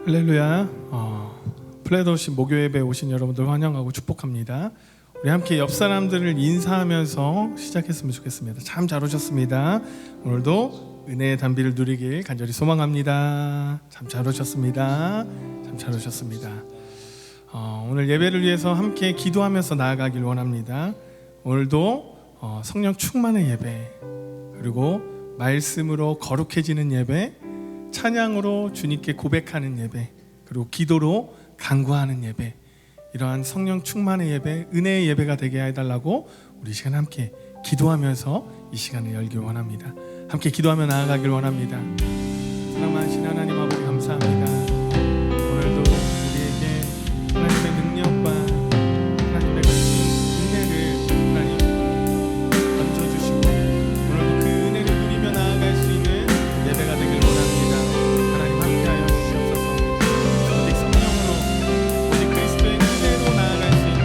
할렐루야. 플레더십 목요 예배에 오신 여러분들 환영하고 축복합니다. 우리 함께 옆 사람들을 인사하면서 시작했으면 좋겠습니다. 참 잘 오셨습니다. 오늘도 은혜의 단비를 누리길 간절히 소망합니다. 참 잘 오셨습니다. 참 잘 오셨습니다. 오늘 예배를 위해서 함께 기도하면서 나아가길 원합니다. 오늘도 성령 충만의 예배, 그리고 말씀으로 거룩해지는 예배, 찬양으로 주님께 고백하는 예배, 그리고 기도로 간구하는 예배, 이러한 성령 충만의 예배, 은혜의 예배가 되게 해달라고 우리 시간 함께 기도하면서 이 시간을 열길 원합니다. 함께 기도하며 나아가길 원합니다. 사랑하신 하나님 아버지 감사합니다. 오늘도 우리에게 하나님의 능력과 하나님의 은혜를 하나님 얹어주시고 오늘도 그 은혜를 누리며 나아갈 수 있는 예배가 되길 원합니다. 하나님 함께하여 주시옵소서. 오직 성령으로, 오직 그리스도의 은혜로 나아갈 수 있는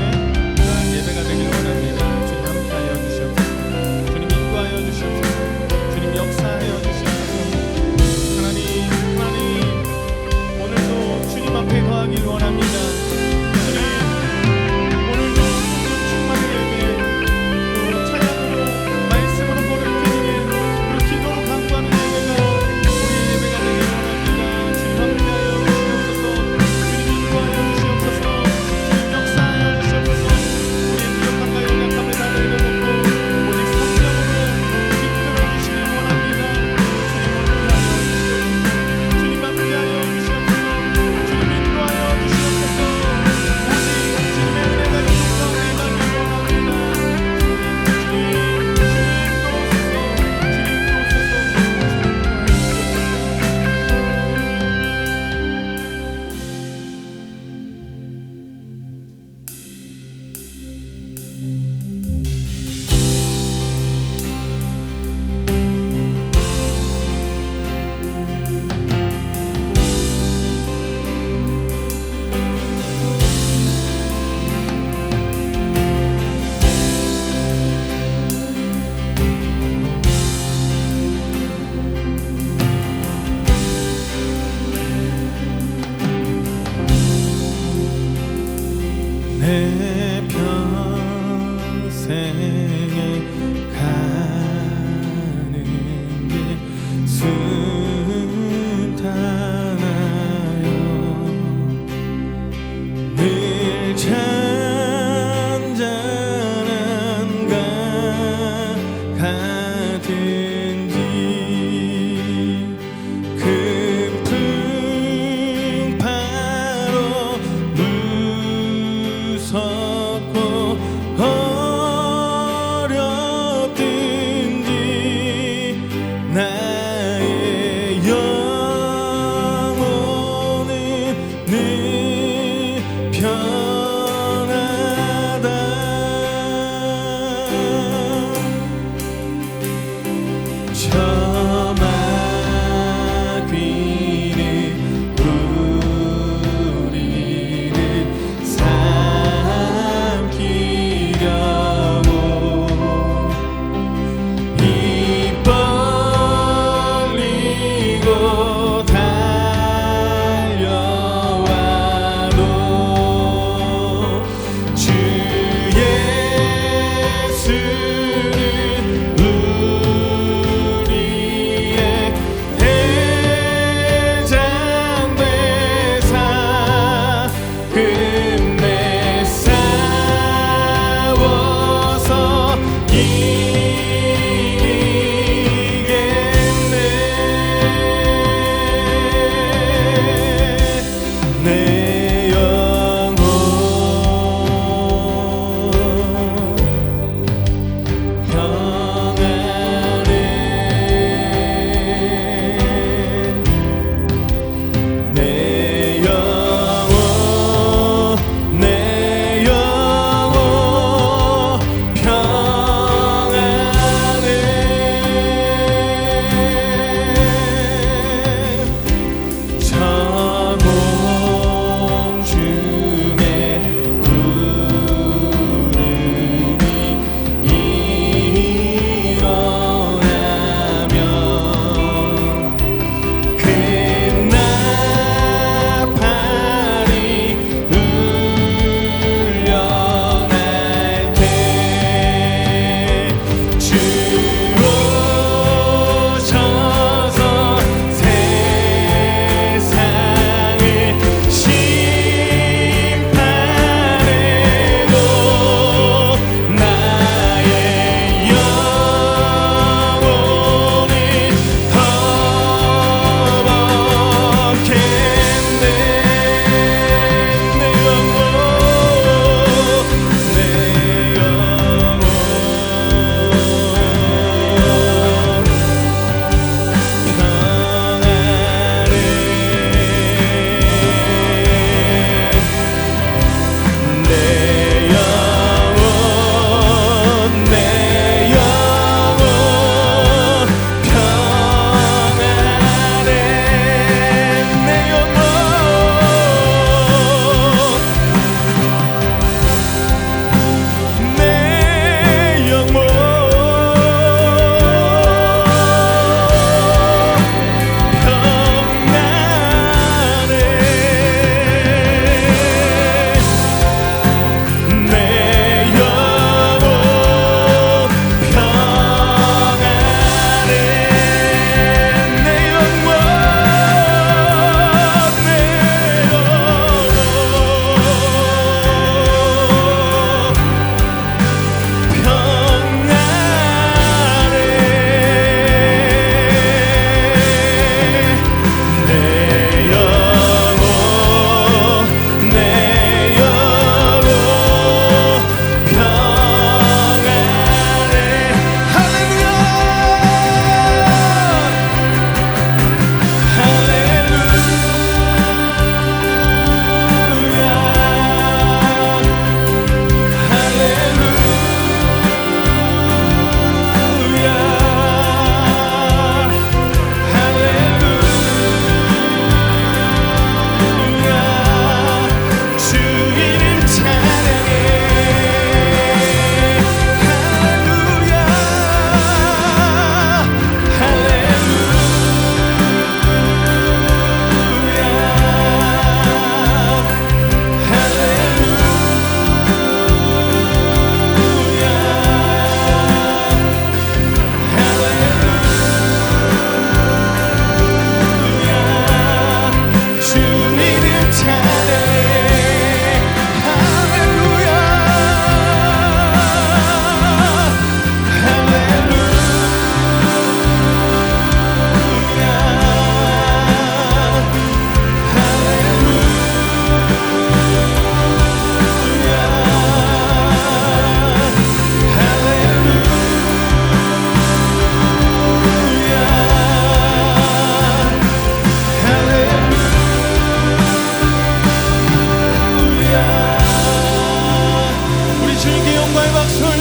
그러한 예배가 되길 원합니다. 주님 함께하여 주시옵소서. 주님 인도하여 주시옵소서. 주님 역사하여 주시옵소서. 하나님 오늘도 주님 앞에 거하길 원합니다. 주님 오늘도 충만의 예배, 또 찬양으로 말씀으로 거룩해지는 그리고 기도로 간구하는 예배가 우리의 예배가 되길 원합니다. 주님 함께하여 주시옵소서. 주님 인도하여 주시옵소서. 주님 역사하여 주시옵소서. 우리의 부족함과 연약함을 다 내려놓고 오직 성령으로 이끌어 주시길 원합니다. 주님 함께하여 주시옵소서. 주님 인도하여 주시옵소서. 오직 주님의 은혜가 이곳에 임하길 원합니다. 주님 내 평생에 가는 길 순탄하여 늘 잔잔한가 가든지 큰 풍파로 무서워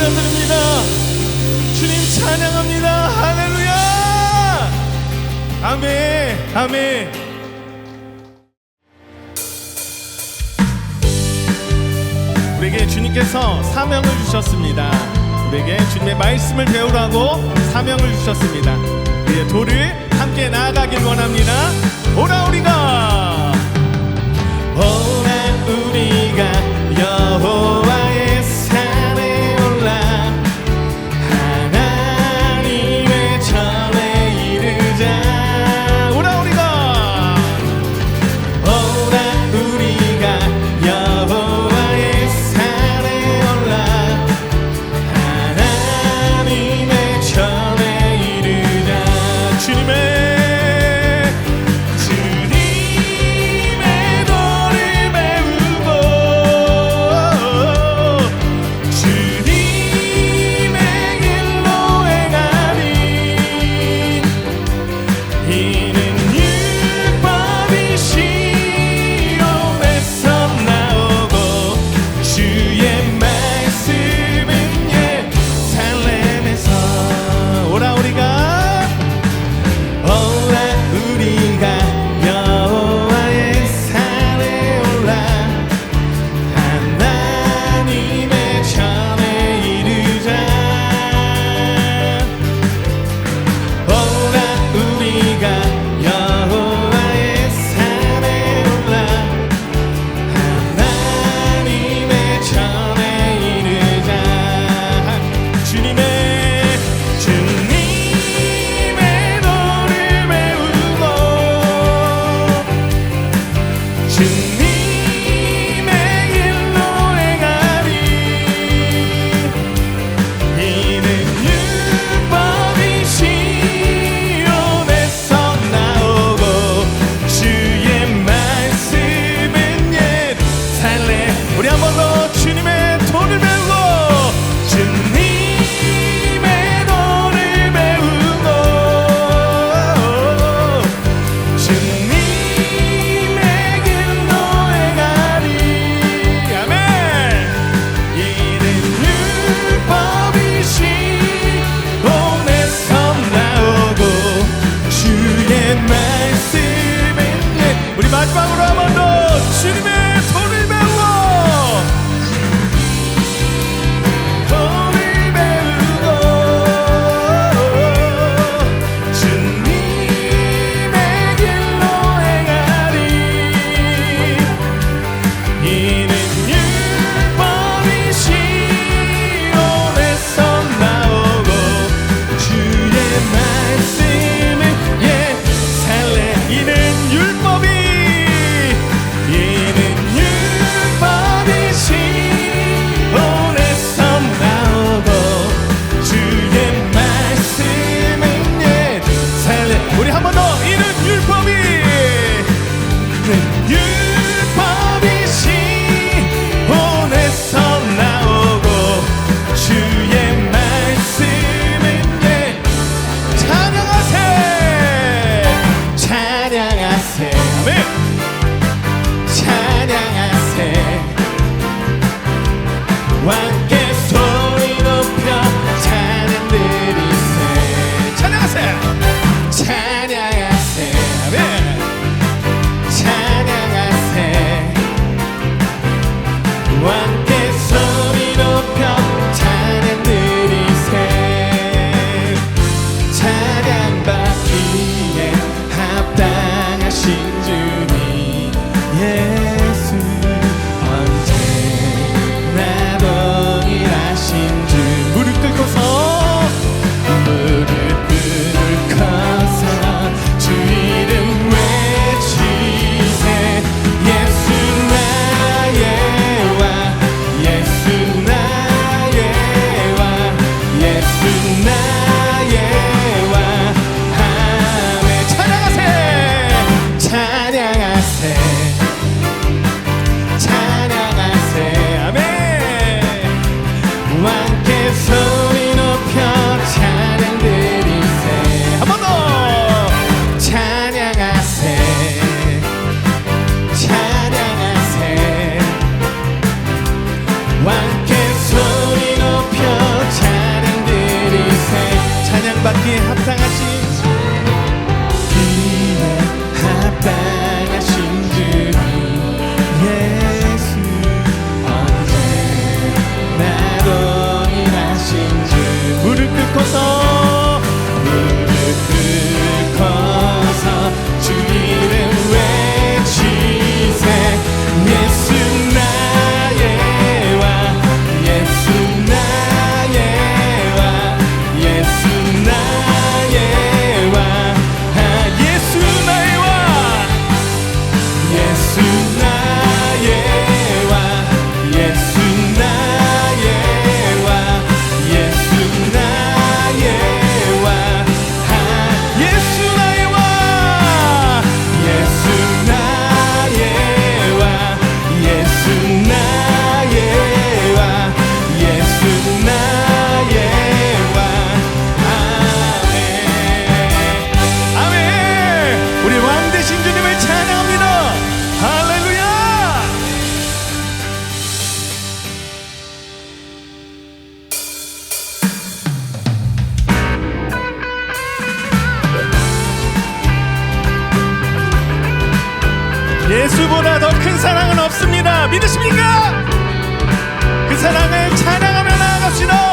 감사드립니다. 주님 찬양합니다. 할렐루야. 아멘. 아멘. 우리에게 주님께서 사명을 주셨습니다. 우리에게 주님의 말씀을 배우라고 사명을 주셨습니다. 우리의 도를 함께 나아가길 원합니다. 오라 우리가 여호와의 산에 올라 하나님의 전에 이르자. 오라 우리가 여호와의 산에 올라 하나님의 전에 이르자. 주님의 마지막으로 한 번 더 주님의 손을 배워 믿으십니까? 그 사랑을 찬양하며 나아갑시다.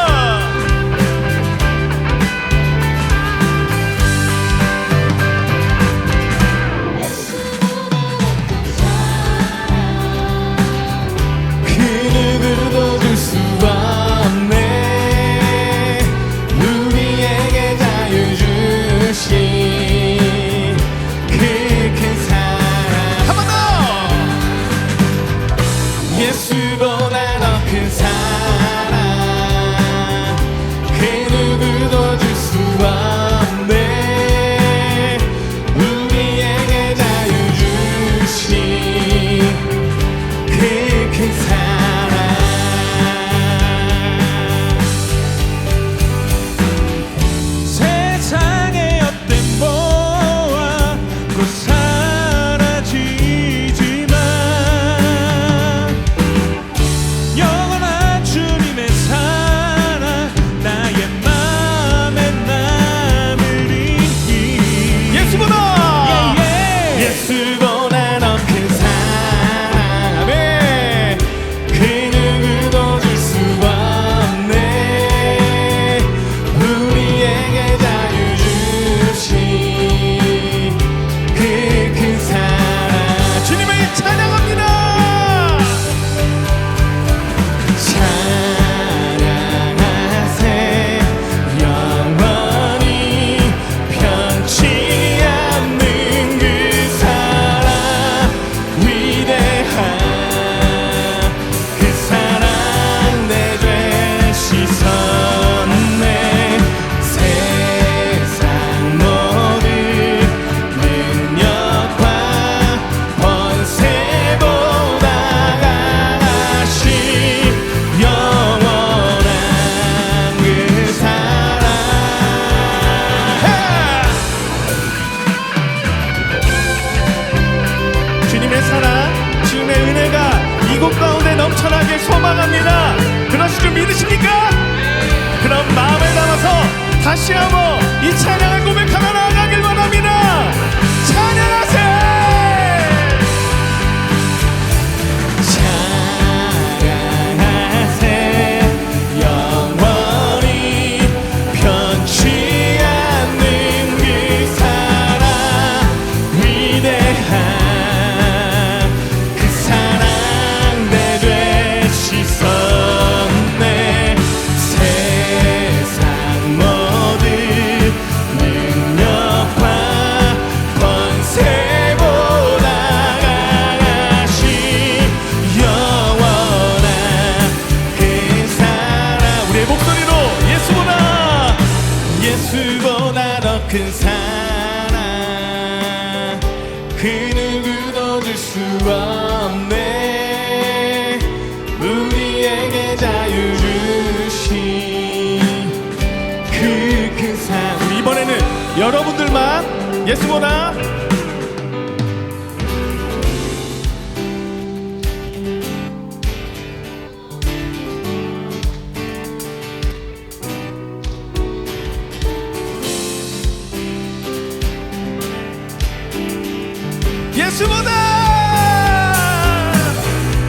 넘쳐나게 소망합니다. 그러실 줄 믿으십니까? 그럼 마음을 담아서 다시 한번 이 찬양을 고백하며 나아가길 원합니다. 찬양하세요. 예수보다 더 큰 사랑 그 누구도 줄 수 없네. 우리에게 자유 주신 그 큰 사랑. 우리 이번에는 여러분들만 예수보다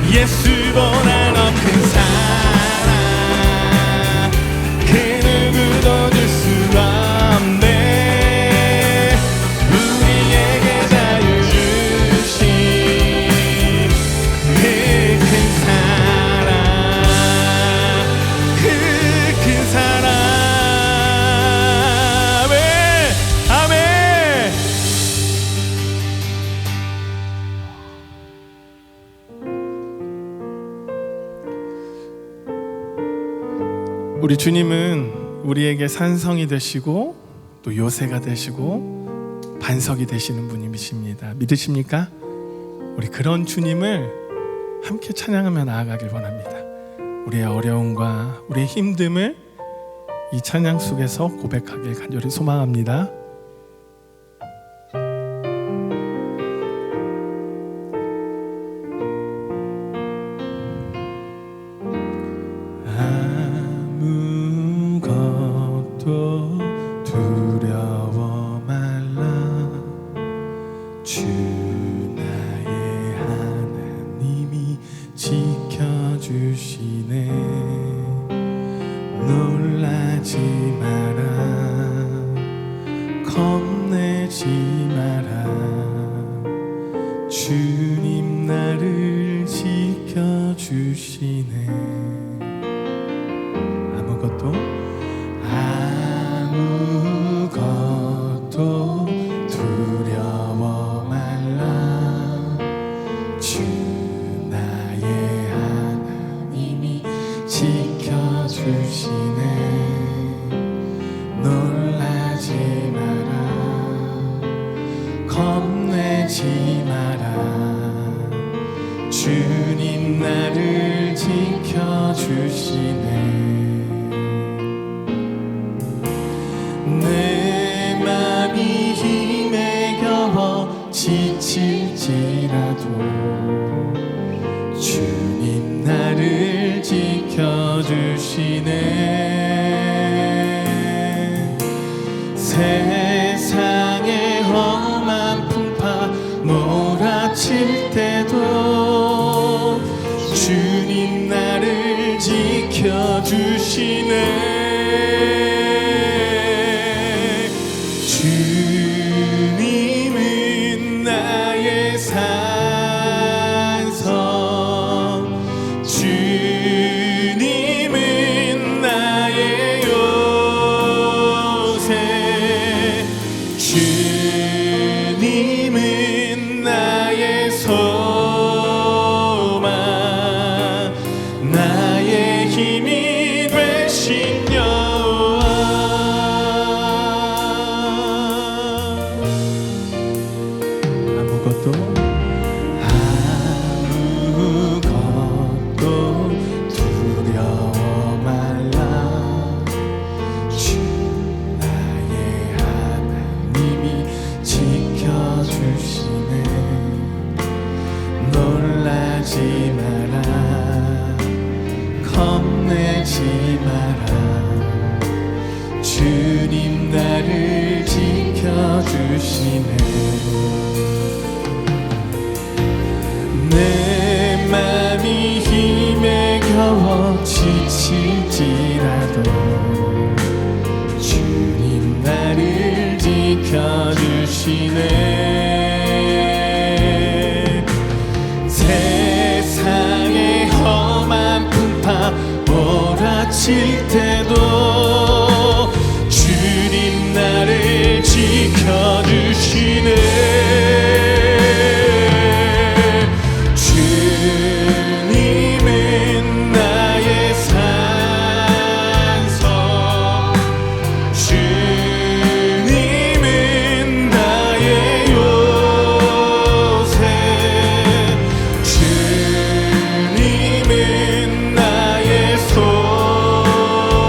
예수보다 더 큰 사랑 그 누구도 줄 수 없네. 우리에게 자유 주신 그 큰 사랑 그 큰 사랑. 아멘. 우리 주님은 우리에게 산성이 되시고 또 요새가 되시고 반석이 되시는 분이십니다. 믿으십니까? 우리 그런 주님을 함께 찬양하며 나아가길 원합니다. 우리의 어려움과 우리의 힘듦을 이 찬양 속에서 고백하길 간절히 소망합니다. 두려워 말라. 주 나의 하나님이 지켜주시네. 놀라지 마라, 겁내지 마라. 주님 나를 지켜주시네. 아무것도 두려워 말라. 주 나의 하나님이 지켜주시네. 놀라지 마라, 겁내지 마라. 주님 나를 지켜주시네. 내 맘이 힘에 겨워 지칠지라도 주님 나를 지켜주시네. 세상의 험한 풍파 몰아칠 때도 주님 나를 지켜주시네. 주님은 나의 산성, 주님은 나의 요새, 주님은 나의 소망, 나의 힘이 되신 여호와. 아무것도 두려워 말라. 주 나의 하나님이 지켜주시네. 놀라지 마라, 겁내지 마라. 주님 나를 지켜주시네. 내 맘이 힘에 겨워 지칠지라도 주님 나를 지켜주시네. 세상의 험한 풍파 몰아칠 때도 주님 나를 지켜주시네. 주님은 나의 산성, 주님은 나의 요새, 주님은 나의 소망,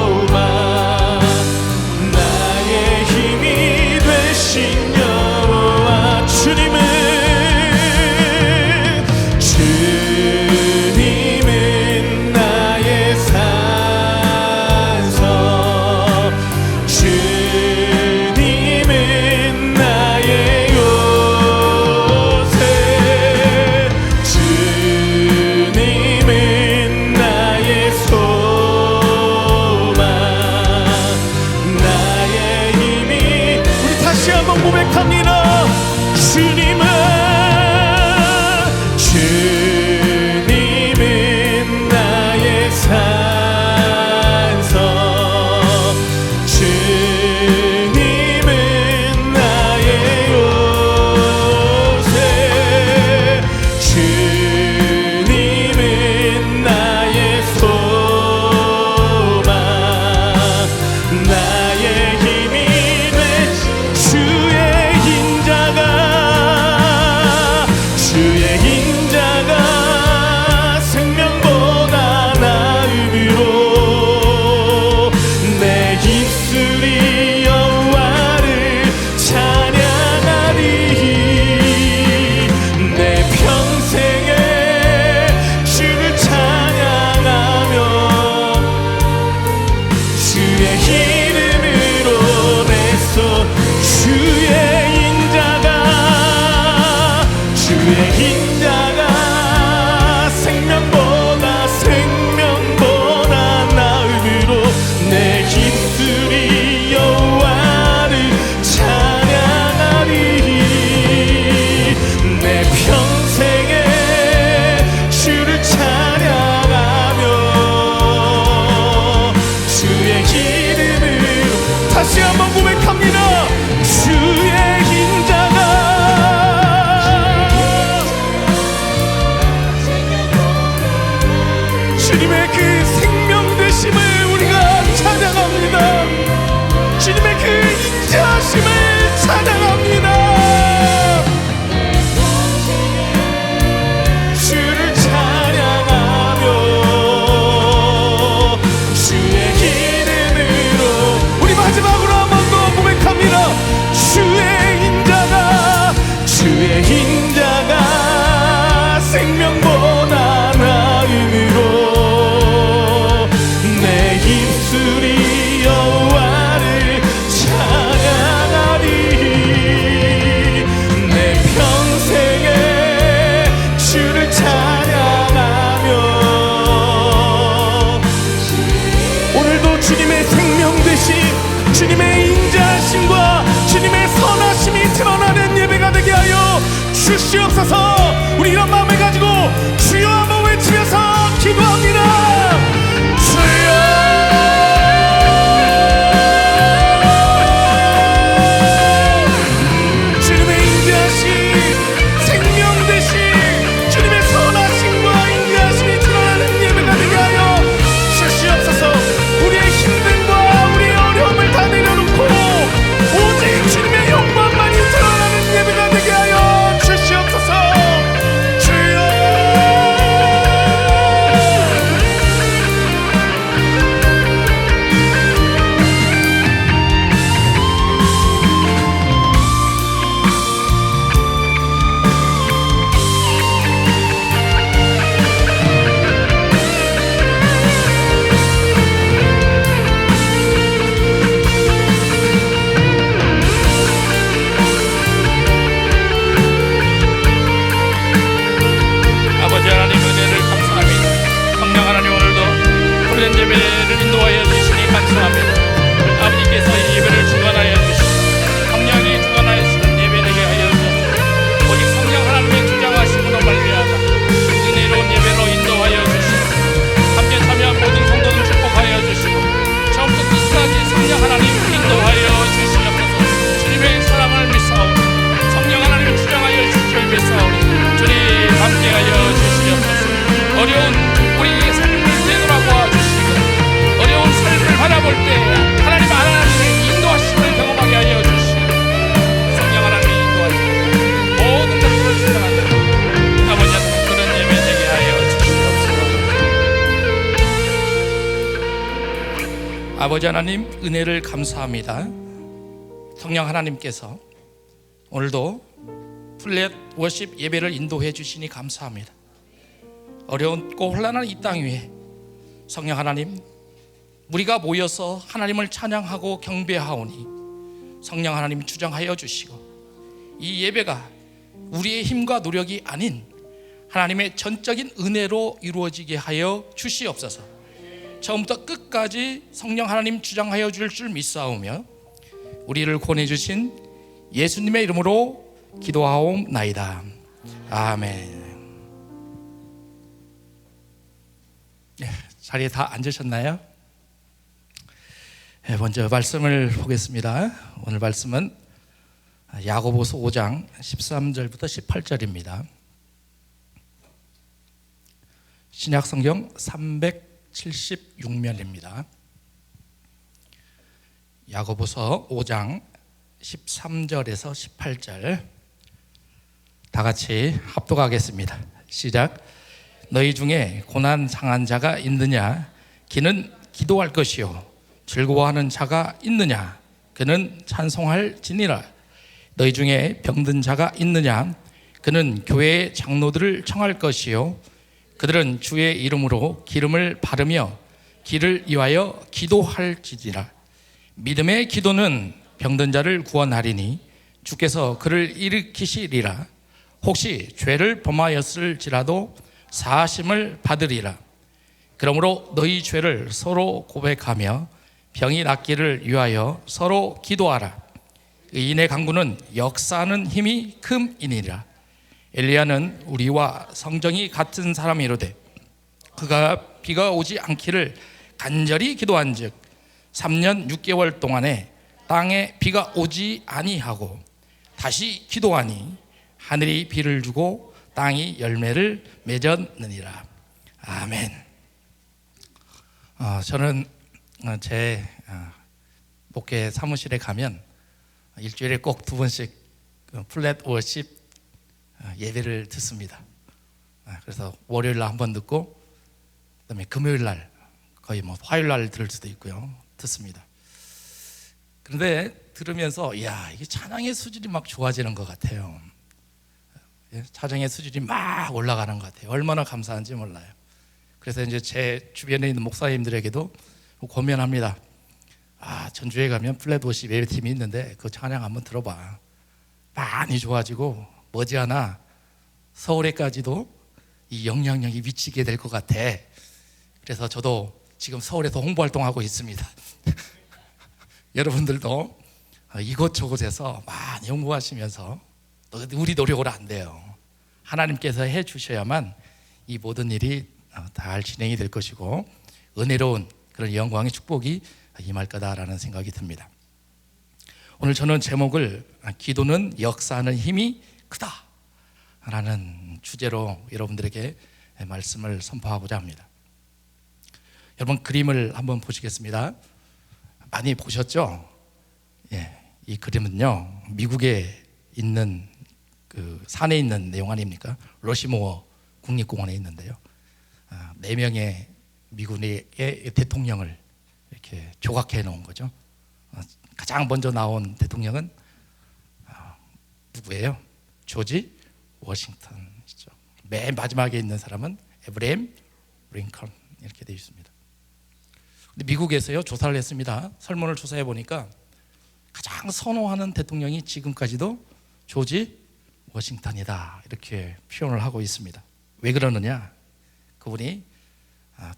주님의 그 생명 되심을 우리가 찬양합니다. 주님의 그 인자하심을 찬양합니다. 주를 찬양하며 주의 이름으로 우리 마지막으로 한 번 더 고백합니다. 주의 인자가 생명보다 나음으로 내 입술이 여호와를 찬양하리. 내 평생에 주를 찬양하며 오늘도 주님의 생명 되신 주님의 인자하심과 주님의 선하심이 드러나는 예배가 되게 하여 주시옵소서. 우리 이런 마음을 가지고 주여 한번 외치면서 기도합니다. 주여 주님의 인자하심 생명 되신 주님의 선하심과 인자하심이 드러나는 예배가 되게 하여 주시옵소서. 우리의 힘듦과 우리의 어려움을 다 내려놓고 오직 주님의 영광만이 드러나는 예배가 되게 하여 주시옵소서. 주여 아버지 하나님 은혜를 감사합니다. 성령 하나님 오늘도 훈련 예배를 인도하여 주시니 감사합니다. 아버지께서 이 예배를 주관하여 주시고 성령이 주관하시는 예배 되게 하여 주시고 오직 성령 하나님의 주장하심으로 말미암아 은혜로운 예배로 인도하여 주시고 함께 참여한 모든 성도들 축복하여 주시고 처음부터 끝까지 성령 하나님 인도하여 주시옵소서. 주님의 사랑을 믿사오니 성령 하나님 주장하여 주시옵소서. 주님 함께하여 주시옵소서. 어려운 우리의 삶을 되돌아보아 주시고 어려운 삶을 바라볼 때 하나님 하나님의 인도하심을 경험하게 하여 주시고 성령 하나님의 인도하심 모든 것들을 주장하는 아버지 하나님 그런 예배 되게 하여 주시옵소서. 아버지 하나님 은혜를 감사합니다. 성령 하나님께서 오늘도 플랫 워십 예배를 인도해 주시니 감사합니다. 어려운고 혼란한 이 땅 위에 성령 하나님 우리가 모여서 하나님을 찬양하고 경배하오니 성령 하나님 주장하여 주시고 이 예배가 우리의 힘과 노력이 아닌 하나님의 전적인 은혜로 이루어지게 하여 주시옵소서. 처음부터 끝까지 성령 하나님 주장하여 줄 줄 믿사오며 우리를 권해 주신 예수님의 이름으로 기도하옵나이다. 아멘. 네, 자리에 다 앉으셨나요? 네, 먼저 말씀을 보겠습니다. 오늘 말씀은 야고보서 5장 13절부터 18절입니다. 신약성경 376면입니다. 야고보서 5장 13절에서 18절 다 같이 합독하겠습니다. 시작. 너희 중에 고난 상한 자가 있느냐? 그는 기도할 것이요. 즐거워하는 자가 있느냐? 그는 찬송할 지니라. 너희 중에 병든 자가 있느냐? 그는 교회의 장로들을 청할 것이요. 그들은 주의 이름으로 기름을 바르며 기를 위하여 기도할지니라. 믿음의 기도는 병든 자를 구원하리니 주께서 그를 일으키시리라. 혹시 죄를 범하였을지라도 사하심을 받으리라. 그러므로 너희 죄를 서로 고백하며 병이 낫기를 위하여 서로 기도하라. 의인의 간구는 역사하는 힘이 큼이니라. 엘리야는 우리와 성정이 같은 사람이로되 그가 비가 오지 않기를 간절히 기도한즉 3년 6개월 동안에 땅에 비가 오지 아니하고 다시 기도하니 하늘이 비를 주고 땅이 열매를 맺었느니라. 아멘. 저는 제 목회 사무실에 가면 일주일에 꼭 2번씩 플랫 워십 예배를 듣습니다. 그래서 월요일 날 한 번 듣고, 그다음에 금요일 날, 거의 뭐 화요일 날 들을 수도 있고요, 듣습니다. 그런데 들으면서 이게 찬양의 수준이 막 좋아지는 것 같아요. 찬양의 수준이 막 올라가는 것 같아요. 얼마나 감사한지 몰라요. 그래서 이제 제 주변에 있는 목사님들에게도 권면합니다. 전주에 가면 플랫 워십 예배팀이 있는데 그 찬양 한번 들어봐. 많이 좋아지고 머지않아 서울에까지도 이 영향력이 미치게 될 것 같아. 그래서 저도 지금 서울에서 홍보활동하고 있습니다. 여러분들도 이곳저곳에서 많이 홍보하시면서, 우리 노력으로 안 돼요. 하나님께서 해 주셔야만 이 모든 일이 잘 진행이 될 것이고 은혜로운 그런 영광의 축복이 임할 거다라는 생각이 듭니다. 오늘 저는 제목을 기도는 역사하는 힘이 크다 라는 주제로 여러분들에게 말씀을 선포하고자 합니다. 여러분, 그림을 한번 보시겠습니다. 많이 보셨죠? 이 그림은요, 미국에 있는 그 산에 있는 내용 아닙니까? 러시모어 국립공원에 있는데요, 4명의 미국의 대통령을 이렇게 조각해 놓은 거죠. 가장 먼저 나온 대통령은 누구예요? 조지 워싱턴이죠. 맨 마지막에 있는 사람은 에브라임 링컨, 이렇게 되어 있습니다. 근데 미국에서요, 조사를 했습니다. 설문을 조사해 보니까 가장 선호하는 대통령이 지금까지도 조지 워싱턴이다, 이렇게 표현을 하고 있습니다. 왜 그러느냐? 그분이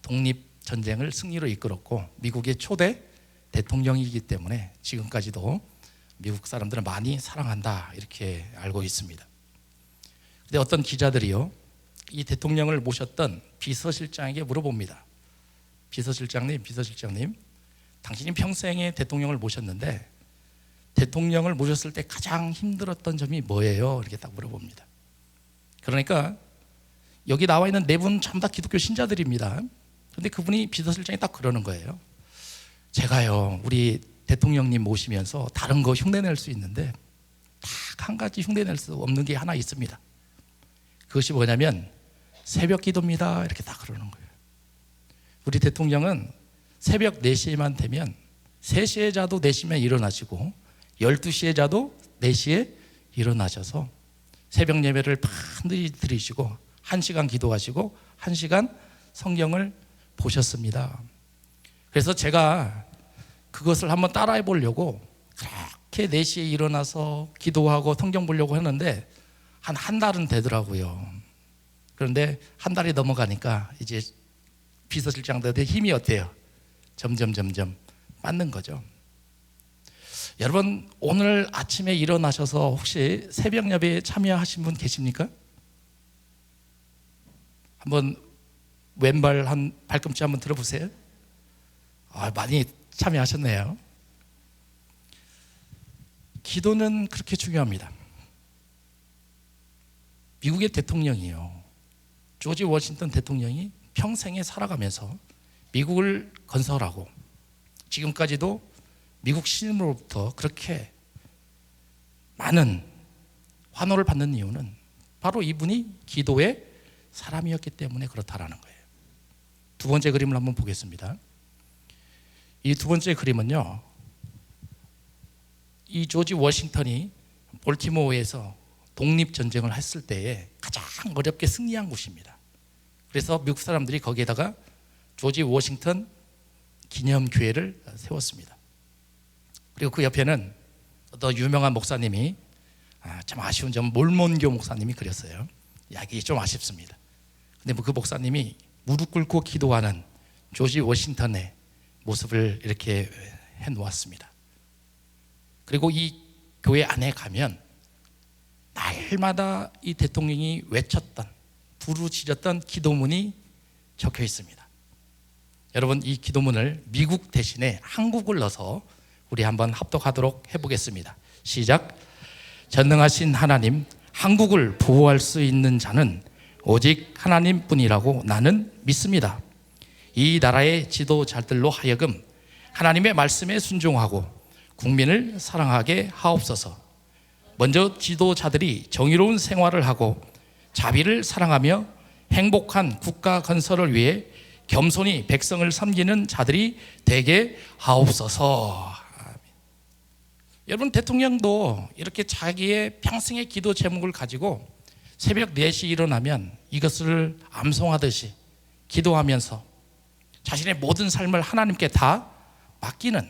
독립전쟁을 승리로 이끌었고 미국의 초대 대통령이기 때문에 지금까지도 미국 사람들은 많이 사랑한다, 이렇게 알고 있습니다. 근데 어떤 기자들이요, 이 대통령을 모셨던 비서실장에게 물어봅니다. 비서실장님, 당신이 평생에 대통령을 모셨는데 대통령을 모셨을 때 가장 힘들었던 점이 뭐예요? 이렇게 딱 물어봅니다. 그러니까 여기 나와 있는 4분 전부 다 기독교 신자들입니다. 그런데 그분이, 비서실장이 딱 그러는 거예요. 제가요, 우리 대통령님 모시면서 다른 거 흉내낼 수 있는데 딱 한 가지 흉내낼 수 없는 게 하나 있습니다. 그것이 뭐냐면 새벽 기도입니다, 이렇게 딱 그러는 거예요. 우리 대통령은 새벽 4시에만 되면 3시에 자도 4시면 일어나시고 12시에 자도 4시에 일어나셔서 새벽 예배를 반드시 드리시고 1시간 기도하시고 1시간 성경을 보셨습니다. 그래서 제가 그것을 한번 따라해 보려고 그렇게 4시에 일어나서 기도하고 성경 보려고 했는데 한 달은 되더라고요. 그런데 한 달이 넘어가니까 이제 비서실장들의 힘이 어때요? 점점 빠는 거죠. 여러분, 오늘 아침에 일어나셔서 혹시 새벽 예배에 참여하신 분 계십니까? 한번 왼발 한 발꿈치 한번 들어보세요. 많이 참여하셨네요. 기도는 그렇게 중요합니다. 미국의 대통령이요, 조지 워싱턴 대통령이 평생에 살아가면서 미국을 건설하고 지금까지도 미국 시민으로부터 그렇게 많은 환호를 받는 이유는 바로 이분이 기도의 사람이었기 때문에 그렇다라는 거예요. 두 번째 그림을 한번 보겠습니다. 이 두 번째 그림은요, 이 조지 워싱턴이 볼티모어에서 독립전쟁을 했을 때에 가장 어렵게 승리한 곳입니다. 그래서 미국 사람들이 거기에다가 조지 워싱턴 기념교회를 세웠습니다. 그리고 그 옆에는 더 유명한 목사님이, 참 아쉬운 점, 몰몬교 목사님이 그렸어요. 이게 좀 아쉽습니다. 근데 그 목사님이 무릎 꿇고 기도하는 조지 워싱턴의 모습을 이렇게 해놓았습니다. 그리고 이 교회 안에 가면 날마다 이 대통령이 외쳤던, 부르짖었던 기도문이 적혀 있습니다. 여러분, 이 기도문을 미국 대신에 한국을 넣어서 우리 한번 합독하도록 해보겠습니다. 시작. 전능하신 하나님, 한국을 보호할 수 있는 자는 오직 하나님뿐이라고 나는 믿습니다. 이 나라의 지도자들로 하여금 하나님의 말씀에 순종하고 국민을 사랑하게 하옵소서. 먼저 지도자들이 정의로운 생활을 하고 자비를 사랑하며 행복한 국가 건설을 위해 겸손히 백성을 섬기는 자들이 되게 하옵소서. 여러분, 대통령도 이렇게 자기의 평생의 기도 제목을 가지고 새벽 4시 일어나면 이것을 암송하듯이 기도하면서 자신의 모든 삶을 하나님께 다 맡기는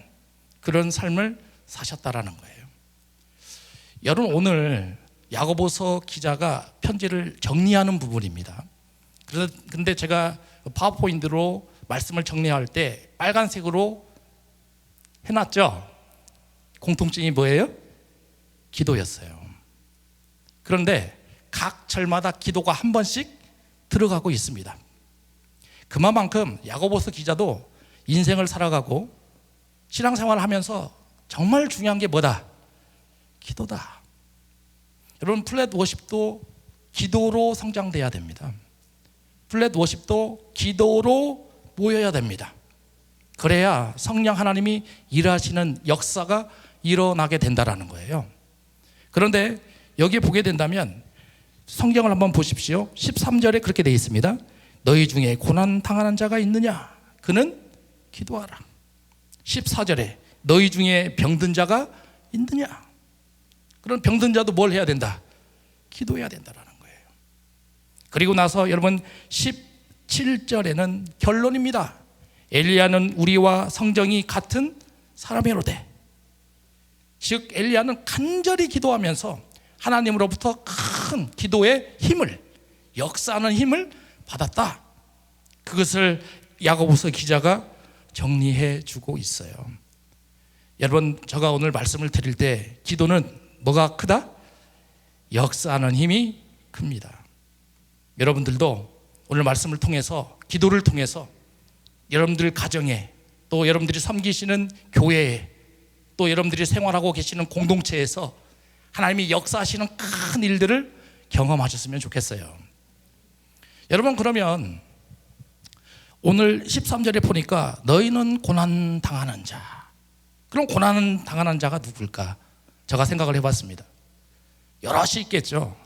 그런 삶을 사셨다라는 거예요. 여러분, 오늘 야고보서 기자가 편지를 정리하는 부분입니다. 그런데 제가 파워포인트로 말씀을 정리할 때 빨간색으로 해놨죠. 공통점이 뭐예요? 기도였어요. 그런데 각 절마다 기도가 한 번씩 들어가고 있습니다. 그만큼 야고보서 기자도 인생을 살아가고 신앙생활을 하면서 정말 중요한 게 뭐다? 기도다. 여러분, 플랫 워십도 기도로 성장돼야 됩니다. 플랫 워십도 기도로 모여야 됩니다. 그래야 성령 하나님이 일하시는 역사가 일어나게 된다라는 거예요. 그런데 여기에 보게 된다면 성경을 한번 보십시오. 13절에 그렇게 되어 있습니다. 너희 중에 고난 당하는 자가 있느냐? 그는 기도하라. 14절에 너희 중에 병든 자가 있느냐? 그런 병든 자도 뭘 해야 된다? 기도해야 된다라는 거예요. 그리고 나서 여러분 17절에는 결론입니다. 엘리야는 우리와 성정이 같은 사람이로되, 즉 엘리야는 간절히 기도하면서 하나님으로부터 큰 기도의 힘을, 역사하는 힘을 받았다. 그것을 야고보서 기자가 정리해 주고 있어요. 여러분, 제가 오늘 말씀을 드릴 때 기도는 뭐가 크다? 역사하는 힘이 큽니다. 여러분들도 오늘 말씀을 통해서, 기도를 통해서 여러분들 가정에, 또 여러분들이 섬기시는 교회에, 또 여러분들이 생활하고 계시는 공동체에서 하나님이 역사하시는 큰 일들을 경험하셨으면 좋겠어요. 여러분, 그러면 오늘 13절에 보니까 너희는 고난 당하는 자, 그럼 고난 당하는 자가 누굴까? 제가 생각을 해봤습니다. 여럿이 있겠죠.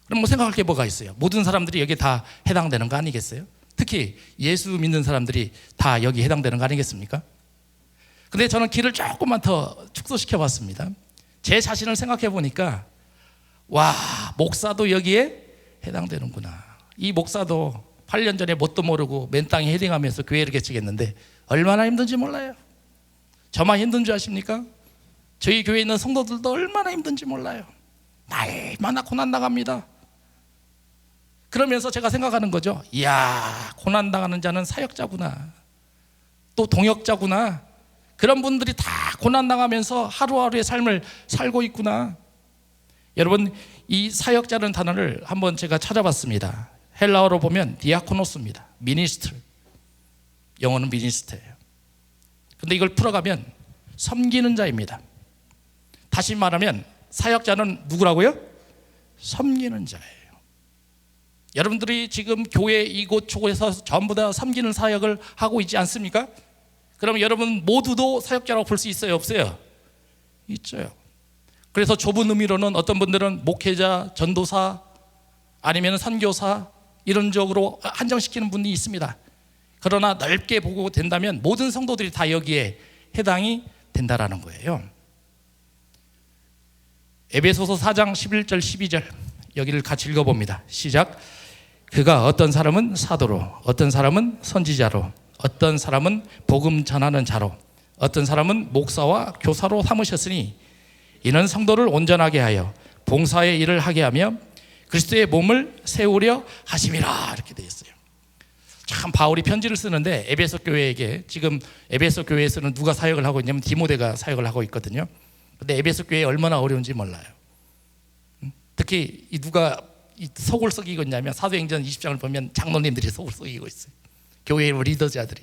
그럼 뭐 생각할 게 뭐가 있어요? 모든 사람들이 여기 다 해당되는 거 아니겠어요? 특히 예수 믿는 사람들이 다 여기 해당되는 거 아니겠습니까? 근데 저는 길을 조금만 더 축소시켜 봤습니다. 제 자신을 생각해 보니까, 와, 목사도 여기에 해당되는구나. 이 목사도 8년 전에 뭣도 모르고 맨 땅에 헤딩하면서 교회를 개척했는데 얼마나 힘든지 몰라요. 저만 힘든 줄 아십니까? 저희 교회에 있는 성도들도 얼마나 힘든지 몰라요. 날마다 고난 당합니다. 그러면서 제가 생각하는 거죠. 이야, 고난 당하는 자는 사역자구나, 또 동역자구나. 그런 분들이 다 고난 당하면서 하루하루의 삶을 살고 있구나. 여러분, 이 사역자라는 단어를 한번 제가 찾아봤습니다. 헬라어로 보면 디아코노스입니다. 미니스트, 영어는 미니스트예요. 근데 이걸 풀어가면 섬기는 자입니다. 다시 말하면 사역자는 누구라고요? 섬기는 자예요. 여러분들이 지금 교회 이곳저곳에서 전부 다 섬기는 사역을 하고 있지 않습니까? 그럼 여러분 모두도 사역자라고 볼 수 있어요, 없어요? 있죠. 그래서 좁은 의미로는 어떤 분들은 목회자, 전도사, 아니면 선교사, 이런 쪽으로 한정시키는 분이 있습니다. 그러나 넓게 보고 된다면 모든 성도들이 다 여기에 해당이 된다라는 거예요. 에베소서 4장 11절 12절 여기를 같이 읽어봅니다. 시작. 그가 어떤 사람은 사도로, 어떤 사람은 선지자로, 어떤 사람은 복음 전하는 자로, 어떤 사람은 목사와 교사로 삼으셨으니 이는 성도를 온전하게 하여 봉사의 일을 하게 하며 그리스도의 몸을 세우려 하심이라. 이렇게 되어 있어요. 참, 바울이 편지를 쓰는데 에베소 교회에게, 지금 에베소 교회에서는 누가 사역을 하고 있냐면 디모데가 사역을 하고 있거든요. 근데 에베소 교회에 얼마나 어려운지 몰라요. 특히 누가 속을 썩이고 있냐면 사도행전 20장을 보면 장로님들이 속을 썩이고 있어요. 교회의 리더자들이.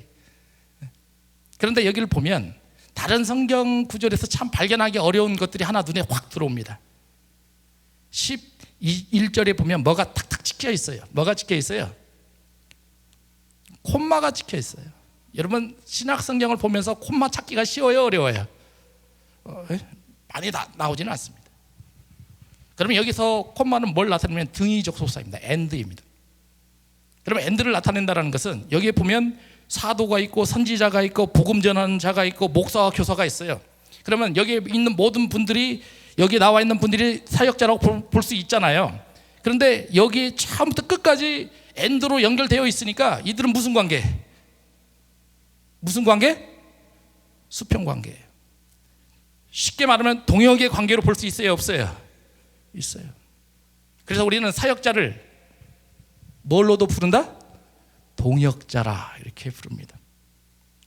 그런데 여기를 보면 다른 성경 구절에서 참 발견하기 어려운 것들이 하나 눈에 확 들어옵니다. 11절에 보면 뭐가 탁탁 찍혀 있어요. 뭐가 찍혀 있어요? 콤마가 찍혀 있어요. 여러분 신약 성경을 보면서 콤마 찾기가 쉬워요, 어려워요? 많이 나오지는 않습니다. 그러면 여기서 콤마는 뭘 나타내면 등위적 소사입니다. and입니다. 그러면 and를 나타낸다는 것은 여기에 보면 사도가 있고 선지자가 있고 복음 전하는 자가 있고 목사와 교사가 있어요. 그러면 여기에 있는 모든 분들이, 여기 나와 있는 분들이 사역자라고 볼 수 있잖아요. 그런데 여기 처음부터 끝까지 and로 연결되어 있으니까 이들은 무슨 관계? 무슨 관계? 수평 관계예요. 쉽게 말하면 동역의 관계로 볼 수 있어요, 없어요? 있어요. 그래서 우리는 사역자를 뭘로도 부른다? 동역자라 이렇게 부릅니다.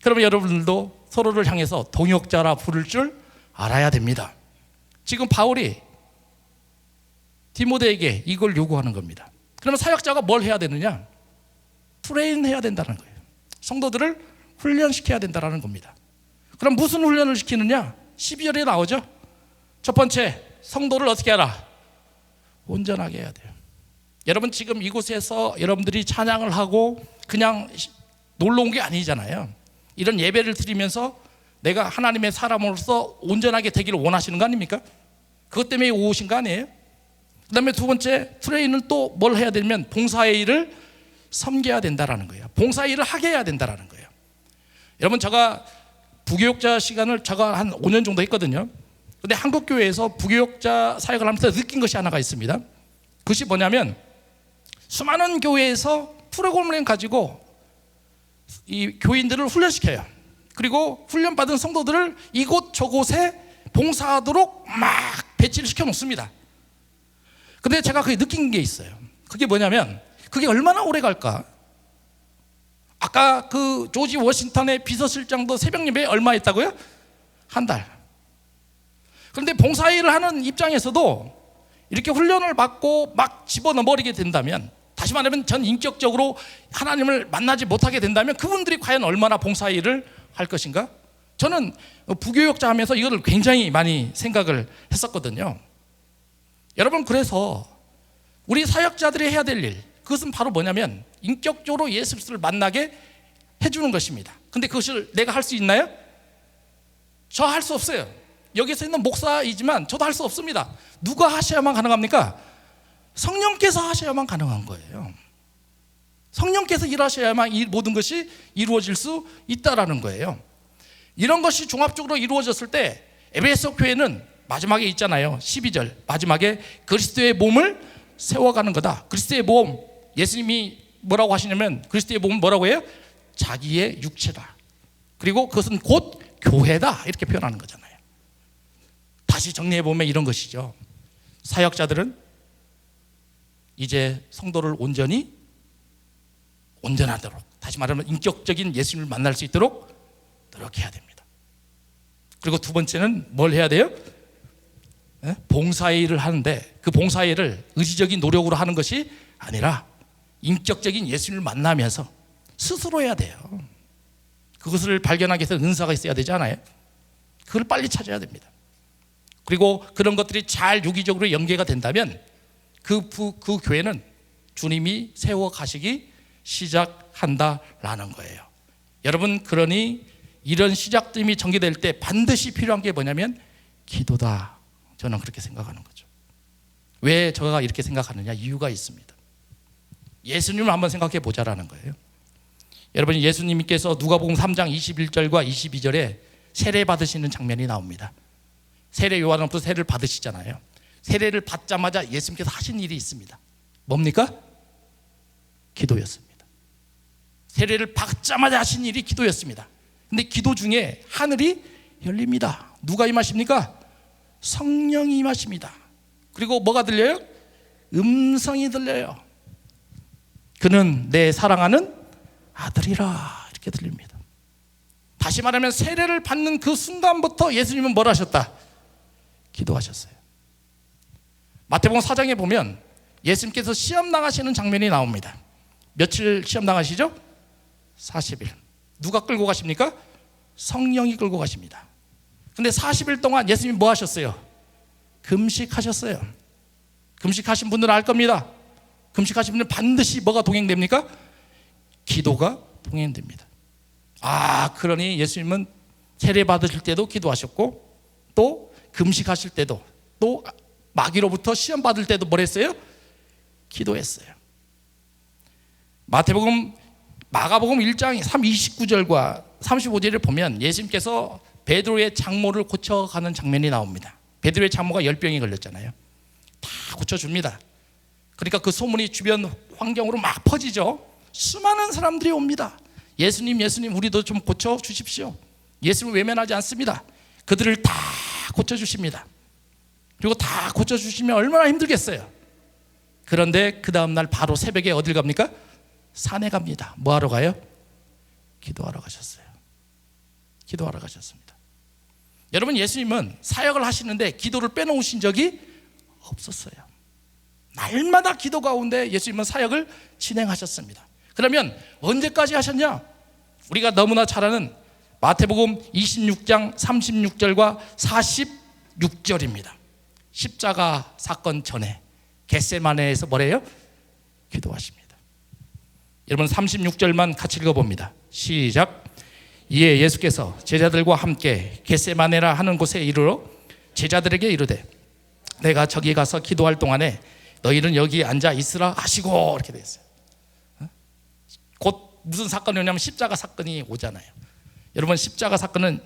그러면 여러분들도 서로를 향해서 동역자라 부를 줄 알아야 됩니다. 지금 바울이 디모데에게 이걸 요구하는 겁니다. 그러면 사역자가 뭘 해야 되느냐? 트레인 해야 된다는 거예요. 성도들을 훈련시켜야 된다는 겁니다. 그럼 무슨 훈련을 시키느냐? 12절에 나오죠. 첫 번째, 성도를 어떻게 하라? 온전하게 해야 돼요. 여러분 지금 이곳에서 여러분들이 찬양을 하고 그냥 놀러 온 게 아니잖아요. 이런 예배를 드리면서 내가 하나님의 사람으로서 온전하게 되기를 원하시는 거 아닙니까? 그것 때문에 오신 거 아니에요? 그 다음에 두 번째, 트레이는 또 뭘 해야 되냐면 봉사의 일을 섬겨야 된다는 거예요. 봉사의 일을 하게 해야 된다는 거예요. 여러분 제가 부교육자 시간을 제가 한 5년 정도 했거든요. 근데 한국교회에서 부교육자 사역을 하면서 느낀 것이 하나가 있습니다. 그것이 뭐냐면 수많은 교회에서 프로그램을 가지고 이 교인들을 훈련시켜요. 그리고 훈련받은 성도들을 이곳 저곳에 봉사하도록 막 배치를 시켜 놓습니다. 근데 제가 그게 느낀 게 있어요. 그게 뭐냐면 그게 얼마나 오래 갈까? 아까 그 조지 워싱턴의 비서실장도 새벽 예배 얼마 했다고요? 한 달. 그런데 봉사일을 하는 입장에서도 이렇게 훈련을 받고 막 집어넣어버리게 된다면, 다시 말하면 전 인격적으로 하나님을 만나지 못하게 된다면 그분들이 과연 얼마나 봉사일을 할 것인가? 저는 부교육자 하면서 이거를 굉장히 많이 생각을 했었거든요. 여러분, 그래서 우리 사역자들이 해야 될 일, 그것은 바로 뭐냐면 인격적으로 예수 그리스도를 만나게 해주는 것입니다. 근데 그것을 내가 할 수 있나요? 저 할 수 없어요. 여기서 있는 목사이지만 저도 할 수 없습니다. 누가 하셔야만 가능합니까? 성령께서 하셔야만 가능한 거예요. 성령께서 일하셔야만 이 모든 것이 이루어질 수 있다라는 거예요. 이런 것이 종합적으로 이루어졌을 때 에베소 교회는 마지막에 있잖아요. 12절 마지막에 그리스도의 몸을 세워가는 거다. 그리스도의 몸, 예수님이 뭐라고 하시냐면 그리스도의 몸은 뭐라고 해요? 자기의 육체다. 그리고 그것은 곧 교회다, 이렇게 표현하는 거잖아요. 다시 정리해보면 이런 것이죠. 사역자들은 이제 성도를 온전하도록, 다시 말하면 인격적인 예수님을 만날 수 있도록 노력해야 됩니다. 그리고 두 번째는 뭘 해야 돼요? 봉사의 일을 하는데 그 봉사의 일을 의지적인 노력으로 하는 것이 아니라 인격적인 예수님을 만나면서 스스로 해야 돼요. 그것을 발견하기 위해서 은사가 있어야 되지 않아요? 그걸 빨리 찾아야 됩니다. 그리고 그런 것들이 잘 유기적으로 연계가 된다면 그 교회는 주님이 세워 가시기 시작한다라는 거예요. 여러분, 그러니 이런 시작점이 전개될 때 반드시 필요한 게 뭐냐면 기도다. 저는 그렇게 생각하는 거죠. 왜 제가 이렇게 생각하느냐? 이유가 있습니다. 예수님을 한번 생각해 보자라는 거예요. 여러분, 예수님께서 누가복음 3장 21절과 22절에 세례 받으시는 장면이 나옵니다. 세례 요한으로부터 세례를 받으시잖아요. 세례를 받자마자 예수님께서 하신 일이 있습니다. 뭡니까? 기도였습니다. 세례를 받자마자 하신 일이 기도였습니다. 근데 기도 중에 하늘이 열립니다. 누가 임하십니까? 성령이 임하십니다. 그리고 뭐가 들려요? 음성이 들려요. 그는 내 사랑하는 아들이라, 이렇게 들립니다. 다시 말하면 세례를 받는 그 순간부터 예수님은 뭘 하셨다? 기도하셨어요. 마태복음 4장에 보면 예수님께서 시험 당하시는 장면이 나옵니다. 며칠 시험 당하시죠? 40일. 누가 끌고 가십니까? 성령이 끌고 가십니다. 근데 40일 동안 예수님이 뭐 하셨어요? 금식하셨어요. 금식하신 분들은 알 겁니다. 금식하신 분들은 반드시 뭐가 동행됩니까? 기도가 동행됩니다. 그러니 예수님은 세례 받으실 때도 기도하셨고, 또 금식하실 때도, 또 마귀로부터 시험 받을 때도 뭘 했어요? 기도했어요. 마가복음 1장 29절과 35절을 보면 예수님께서 베드로의 장모를 고쳐가는 장면이 나옵니다. 베드로의 장모가 열병이 걸렸잖아요. 다 고쳐줍니다. 그러니까 그 소문이 주변 환경으로 막 퍼지죠. 수많은 사람들이 옵니다. 예수님, 예수님, 우리도 좀 고쳐주십시오. 예수님을 외면하지 않습니다. 그들을 다 고쳐주십니다. 그리고 다 고쳐주시면 얼마나 힘들겠어요. 그런데 그 다음날 바로 새벽에 어딜 갑니까? 산에 갑니다. 뭐 하러 가요? 기도하러 가셨어요. 기도하러 가셨습니다. 여러분, 예수님은 사역을 하시는데 기도를 빼놓으신 적이 없었어요. 날마다 기도 가운데 예수님은 사역을 진행하셨습니다. 그러면 언제까지 하셨냐? 우리가 너무나 잘 아는 마태복음 26장 36절과 46절입니다. 십자가 사건 전에 겟세마네에서 뭐래요? 기도하십니다. 여러분 36절만 같이 읽어봅니다. 시작. 이에 예수께서 제자들과 함께 겟세마네라 하는 곳에 이르러 제자들에게 이르되 내가 저기 가서 기도할 동안에 너희는 여기 앉아 있으라 하시고, 이렇게 되어 있어요. 곧 무슨 사건이 오냐면 십자가 사건이 오잖아요. 여러분, 십자가 사건은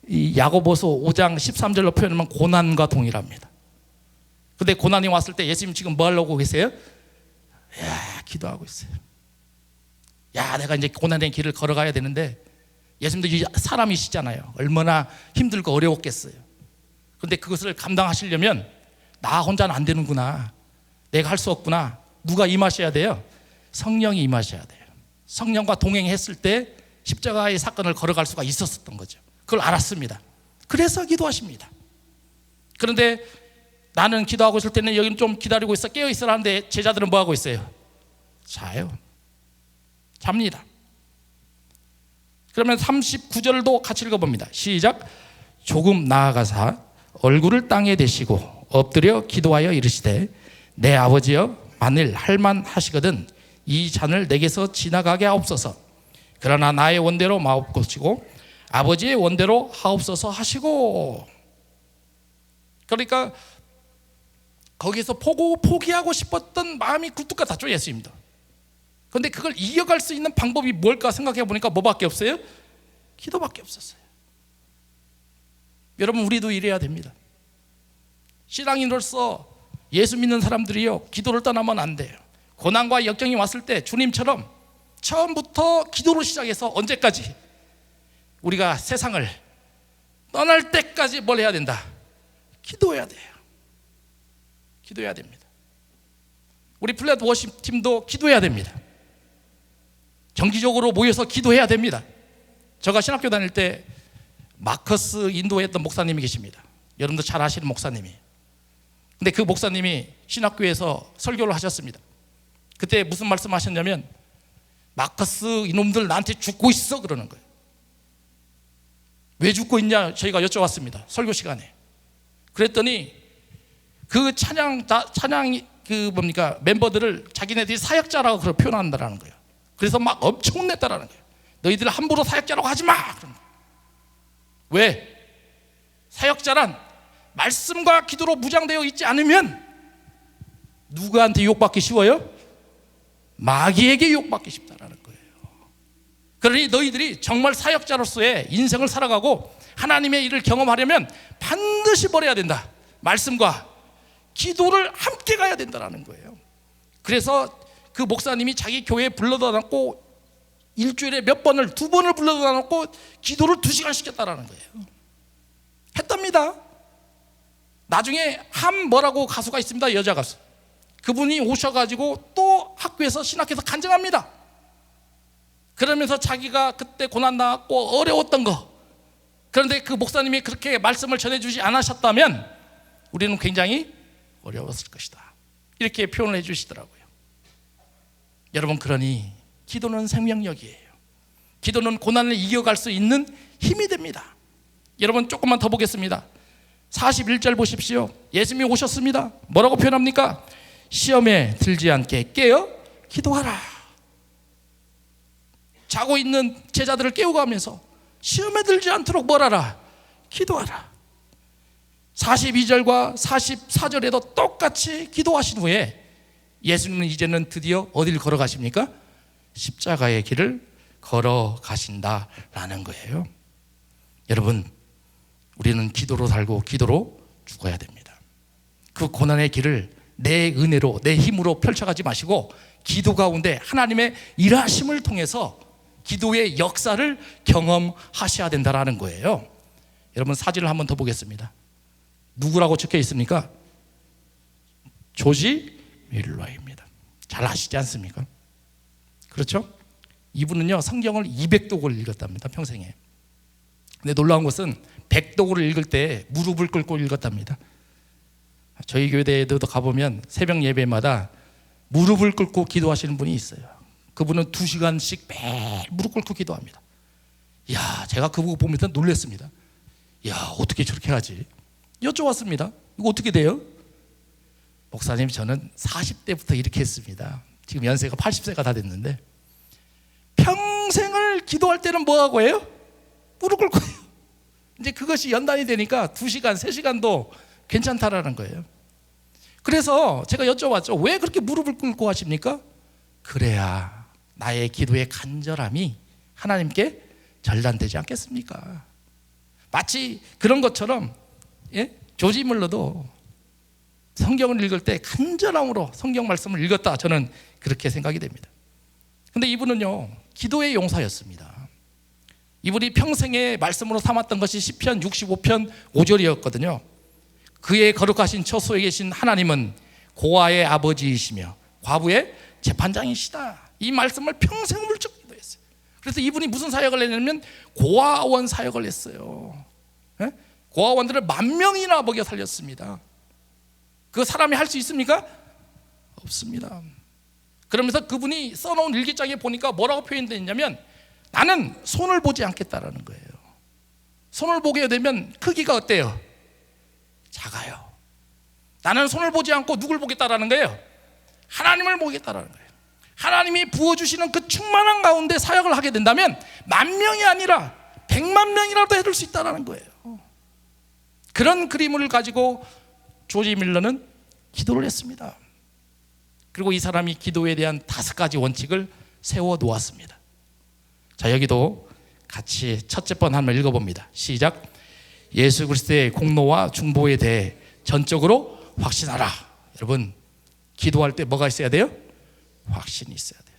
이 야고보서 5장 13절로 표현하면 고난과 동일합니다. 근데 고난이 왔을 때 예수님 지금 뭐 하려고 계세요? 기도하고 있어요. 내가 이제 고난의 길을 걸어가야 되는데, 예수님도 사람이시잖아요. 얼마나 힘들고 어려웠겠어요. 근데 그것을 감당하시려면 나 혼자는 안 되는구나, 내가 할 수 없구나. 누가 임하셔야 돼요? 성령이 임하셔야 돼요. 성령과 동행했을 때 십자가의 사건을 걸어갈 수가 있었던 거죠. 그걸 알았습니다. 그래서 기도하십니다. 그런데 나는 기도하고 있을 때는 여기는 좀 기다리고 있어, 깨어 있으라 하는데 제자들은 뭐 하고 있어요? 자요. 잡니다. 그러면 39절도 같이 읽어봅니다. 시작. 조금 나아가사 얼굴을 땅에 대시고 엎드려 기도하여 이르시되 내 아버지여, 만일 할만하시거든 이 잔을 내게서 지나가게 하옵소서. 그러나 나의 원대로 마옵고시고 아버지의 원대로 하옵소서 하시고. 그러니까 거기서 포기하고 싶었던 마음이 굴뚝 같았죠, 예수님도. 그런데 그걸 이어갈 수 있는 방법이 뭘까 생각해 보니까 뭐밖에 없어요? 기도밖에 없었어요. 여러분, 우리도 이래야 됩니다. 신앙인으로서 예수 믿는 사람들이요, 기도를 떠나면 안 돼요. 고난과 역경이 왔을 때 주님처럼 처음부터 기도로 시작해서 언제까지? 우리가 세상을 떠날 때까지 뭘 해야 된다? 기도해야 돼요. 기도해야 됩니다. 우리 플랫 워십 팀도 기도해야 됩니다. 정기적으로 모여서 기도해야 됩니다. 제가 신학교 다닐 때 마커스 인도했던 목사님이 계십니다. 여러분도 잘 아시는 목사님이. 근데 그 목사님이 신학교에서 설교를 하셨습니다. 그때 무슨 말씀 하셨냐면, 마커스 이놈들 나한테 죽고 있어 그러는 거예요. 왜 죽고 있냐 저희가 여쭤봤습니다, 설교 시간에. 그랬더니 그 찬양 멤버들을 자기네들이 사역자라고 그렇게 표현한다라는 거예요. 그래서 막 엄청 혼냈다라는 거예요. 너희들 함부로 사역자라고 하지 마. 그런 거예요. 왜? 사역자란 말씀과 기도로 무장되어 있지 않으면 누구한테 유혹받기 쉬워요? 마귀에게 유혹받기 쉽다라는 거예요. 그러니 너희들이 정말 사역자로서의 인생을 살아가고 하나님의 일을 경험하려면 반드시 뭘 해야 된다? 말씀과 기도를 함께 가야 된다는 거예요. 그래서 그 목사님이 자기 교회에 불러다 놓고 일주일에 몇 번을, 2번을 불러다 놓고 기도를 2시간 시켰다라는 거예요. 했답니다. 나중에 뭐라고 가수가 있습니다, 여자 가수. 그분이 오셔가지고 또 학교에서 신학교에서 간증합니다. 그러면서 자기가 그때 고난당하고 어려웠던 거, 그런데 그 목사님이 그렇게 말씀을 전해주지 않으셨다면 우리는 굉장히 어려웠을 것이다, 이렇게 표현을 해주시더라고요. 여러분, 그러니 기도는 생명력이에요. 기도는 고난을 이겨갈 수 있는 힘이 됩니다. 여러분, 조금만 더 보겠습니다. 41절 보십시오. 예수님이 오셨습니다. 뭐라고 표현합니까? 시험에 들지 않게 깨어 기도하라. 자고 있는 제자들을 깨우가면서 시험에 들지 않도록 뭘 하라? 기도하라. 42절과 44절에도 똑같이 기도하신 후에 예수님은 이제는 드디어 어디를 걸어가십니까? 십자가의 길을 걸어가신다라는 거예요. 여러분, 우리는 기도로 살고 기도로 죽어야 됩니다. 그 고난의 길을 내 은혜로, 내 힘으로 펼쳐가지 마시고 기도 가운데 하나님의 일하심을 통해서 기도의 역사를 경험하셔야 된다는 거예요. 여러분, 사진을 한번 더 보겠습니다. 누구라고 적혀 있습니까? 조지 밀러입니다. 잘 아시지 않습니까? 그렇죠? 이분은요, 성경을 200독을 읽었답니다, 평생에. 근데 놀라운 것은 100독을 읽을 때 무릎을 꿇고 읽었답니다. 저희 교회에도 가보면 새벽 예배마다 무릎을 꿇고 기도하시는 분이 있어요. 그분은 2시간씩 매일 무릎 꿇고 기도합니다. 이야, 제가 그거 보면서 놀랐습니다. 이야, 어떻게 저렇게 하지? 여쭤봤습니다. 이거 어떻게 돼요? 목사님, 저는 40대부터 이렇게 했습니다. 지금 연세가 80세가 다 됐는데 평생을 기도할 때는 뭐하고 해요? 무릎 꿇고 해요. 이제 그것이 연단이 되니까 2시간, 3시간도 괜찮다라는 거예요. 그래서 제가 여쭤봤죠. 왜 그렇게 무릎을 꿇고 하십니까? 그래야 나의 기도의 간절함이 하나님께 전달되지 않겠습니까? 마치 그런 것처럼, 예? 조지 밀러도 성경을 읽을 때 간절함으로 성경 말씀을 읽었다, 저는 그렇게 생각이 됩니다. 근데 이분은요, 기도의 용사였습니다. 이분이 평생의 말씀으로 삼았던 것이 시편 65편 5절이었거든요. 그의 거룩하신 처소에 계신 하나님은 고아의 아버지이시며 과부의 재판장이시다. 이 말씀을 평생 물적 기도했어요. 그래서 이분이 무슨 사역을 했냐면 고아원 사역을 했어요. 예? 고아원들을 10,000명이나 먹여 살렸습니다. 그 사람이 할 수 있습니까? 없습니다. 그러면서 그분이 써놓은 일기장에 보니까 뭐라고 표현되어 있냐면 나는 손을 보지 않겠다라는 거예요. 손을 보게 되면 크기가 어때요? 작아요. 나는 손을 보지 않고 누굴 보겠다라는 거예요? 하나님을 보겠다라는 거예요. 하나님이 부어주시는 그 충만한 가운데 사역을 하게 된다면 10,000명이 아니라 100,000명이라도 해줄 수 있다는 거예요. 그런 그림을 가지고 조지 밀러는 기도를 했습니다. 그리고 이 사람이 기도에 대한 5가지 원칙을 세워 놓았습니다. 자, 여기도 같이 첫째 번 한번 읽어봅니다. 시작. 예수 그리스도의 공로와 중보에 대해 전적으로 확신하라. 여러분, 기도할 때 뭐가 있어야 돼요? 확신이 있어야 돼요.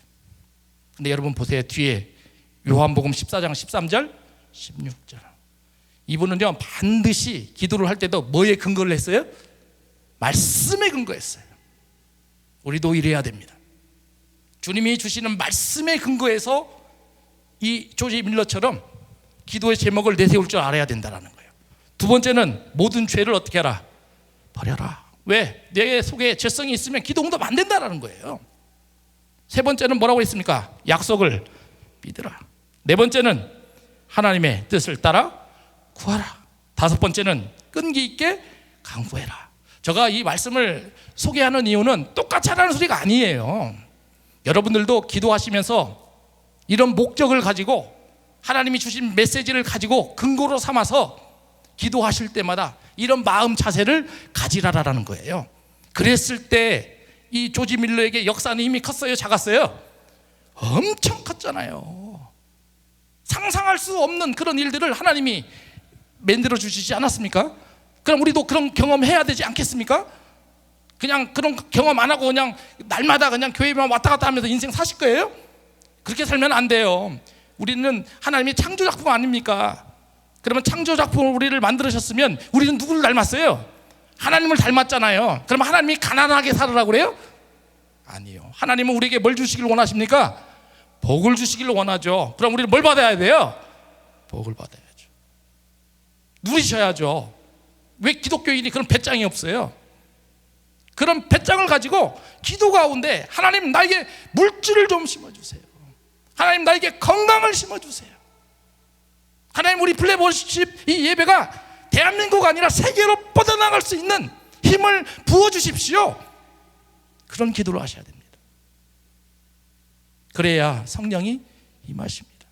근데 여러분 보세요. 뒤에 요한복음 14장 13절 16절. 이분은요, 반드시 기도를 할 때도 뭐에 근거를 했어요? 말씀에 근거했어요. 우리도 이래야 됩니다. 주님이 주시는 말씀에 근거해서 이 조지 밀러처럼 기도의 제목을 내세울 줄 알아야 된다는 거예요. 두 번째는 모든 죄를 어떻게 하라? 버려라. 왜? 내 속에 죄성이 있으면 기도 응답 안 된다는 거예요. 세 번째는 뭐라고 했습니까? 약속을 믿으라. 네 번째는 하나님의 뜻을 따라 구하라. 다섯 번째는 끈기 있게 간구해라. 제가 이 말씀을 소개하는 이유는 똑같이 하라는 소리가 아니에요. 여러분들도 기도하시면서 이런 목적을 가지고 하나님이 주신 메시지를 가지고 근거로 삼아서 기도하실 때마다 이런 마음 자세를 가지라라는 거예요. 그랬을 때 이 조지 밀러에게 역사는 힘이 컸어요? 작았어요? 엄청 컸잖아요. 상상할 수 없는 그런 일들을 하나님이 만들어 주시지 않았습니까? 그럼 우리도 그런 경험해야 되지 않겠습니까? 그냥 그런 경험 안 하고 그냥 날마다 그냥 교회만 왔다 갔다 하면서 인생 사실 거예요? 그렇게 살면 안 돼요. 우리는 하나님의 창조작품 아닙니까? 그러면 창조작품을 우리를 만들으셨으면 우리는 누구를 닮았어요? 하나님을 닮았잖아요. 그럼 하나님이 가난하게 살으라고 그래요? 아니요. 하나님은 우리에게 뭘 주시길 원하십니까? 복을 주시길 원하죠. 그럼 우리는 뭘 받아야 돼요? 복을 받아야죠. 누리셔야죠. 왜 기독교인이 그런 배짱이 없어요? 그런 배짱을 가지고 기도 가운데 하나님 나에게 물질을 좀 심어주세요. 하나님 나에게 건강을 심어주세요. 하나님 우리 블레버십 이 예배가 대한민국 아니라 세계로 뻗어나갈 수 있는 힘을 부어주십시오. 그런 기도를 하셔야 됩니다. 그래야 성령이 임하십니다.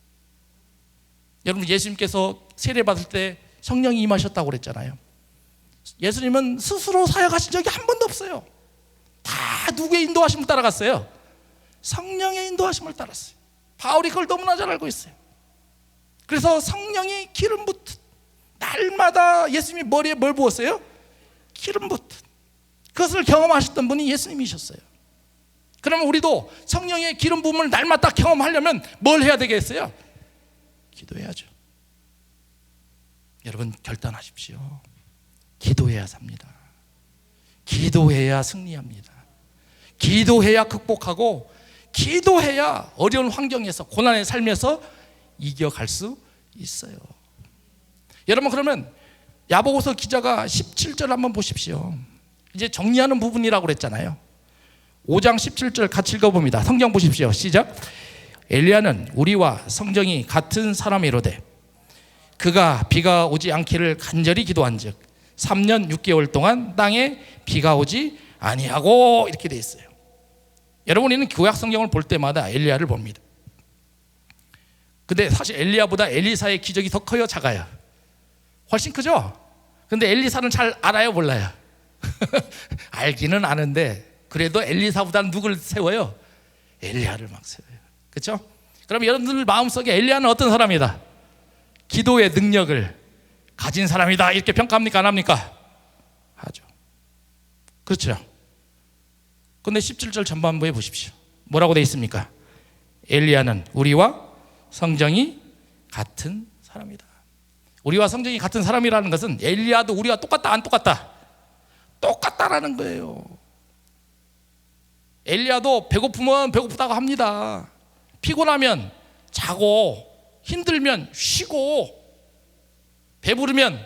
여러분, 예수님께서 세례받을 때 성령이 임하셨다고 그랬잖아요. 예수님은 스스로 사역하신 적이 한 번도 없어요. 다 누구의 인도하심을 따라갔어요? 성령의 인도하심을 따랐어요. 바울이 그걸 너무나 잘 알고 있어요. 그래서 성령이 기름 붓듯 날마다 예수님이 머리에 뭘 부었어요? 기름 붓듯. 그것을 경험하셨던 분이 예수님이셨어요. 그러면 우리도 성령의 기름 부음을 날마다 경험하려면 뭘 해야 되겠어요? 기도해야죠. 여러분, 결단하십시오. 기도해야 삽니다. 기도해야 승리합니다. 기도해야 극복하고, 기도해야 어려운 환경에서, 고난의 삶에서 이겨갈 수 있어요. 여러분, 그러면 야고보서 기자가 17절 한번 보십시오. 이제 정리하는 부분이라고 그랬잖아요. 5장 17절 같이 읽어봅니다. 성경 보십시오. 시작. 엘리야는 우리와 성정이 같은 사람이로되 그가 비가 오지 않기를 간절히 기도한즉 3년 6개월 동안 땅에 비가 오지 아니하고, 이렇게 돼 있어요. 여러분, 우리는 구약 성경을 볼 때마다 엘리야를 봅니다. 근데 사실 엘리야보다 엘리사의 기적이 더 커요, 작아요? 훨씬 크죠? 근데 엘리사는 잘 알아요, 몰라요? 알기는 아는데 그래도 엘리사보다는 누굴 세워요? 엘리야를 막 세워요. 그렇죠? 그럼 여러분들 마음속에 엘리야는 어떤 사람이다? 기도의 능력을 가진 사람이다, 이렇게 평가합니까, 안 합니까? 하죠. 그렇죠? 근데 17절 전반부에 보십시오. 뭐라고 되어 있습니까? 엘리야는 우리와 성정이 같은 사람이다. 우리와 성정이 같은 사람이라는 것은 엘리야도 우리와 똑같다, 안 똑같다? 똑같다라는 거예요. 엘리야도 배고프면 배고프다고 합니다. 피곤하면 자고, 힘들면 쉬고, 배부르면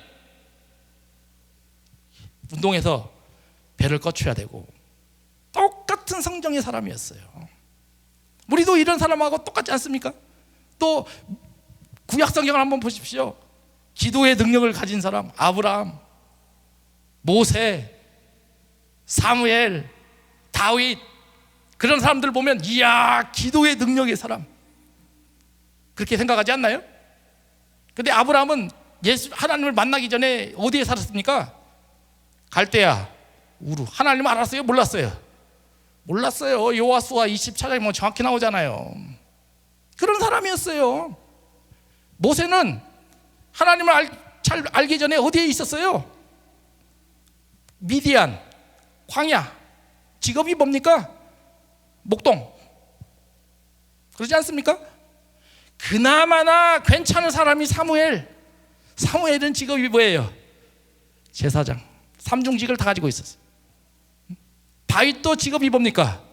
운동해서 배를 꺼쳐야 되고, 똑같은 성정의 사람이었어요. 우리도 이런 사람하고 똑같지 않습니까? 또 구약 성경을 한번 보십시오. 기도의 능력을 가진 사람, 아브라함, 모세, 사무엘, 다윗, 그런 사람들 보면 이야, 기도의 능력의 사람, 그렇게 생각하지 않나요? 근데 아브라함은 하나님을 만나기 전에 어디에 살았습니까? 갈대아, 우루. 하나님 알았어요? 몰랐어요? 몰랐어요. 여호수아 20차장이 뭐 정확히 나오잖아요. 그런 사람이었어요. 모세는 하나님을 잘 알기 전에 어디에 있었어요? 미디안, 광야. 직업이 뭡니까? 목동. 그러지 않습니까? 그나마나 괜찮은 사람이 사무엘. 사무엘은 직업이 뭐예요? 제사장. 삼중직을 다 가지고 있었어요. 다윗도 직업이 뭡니까?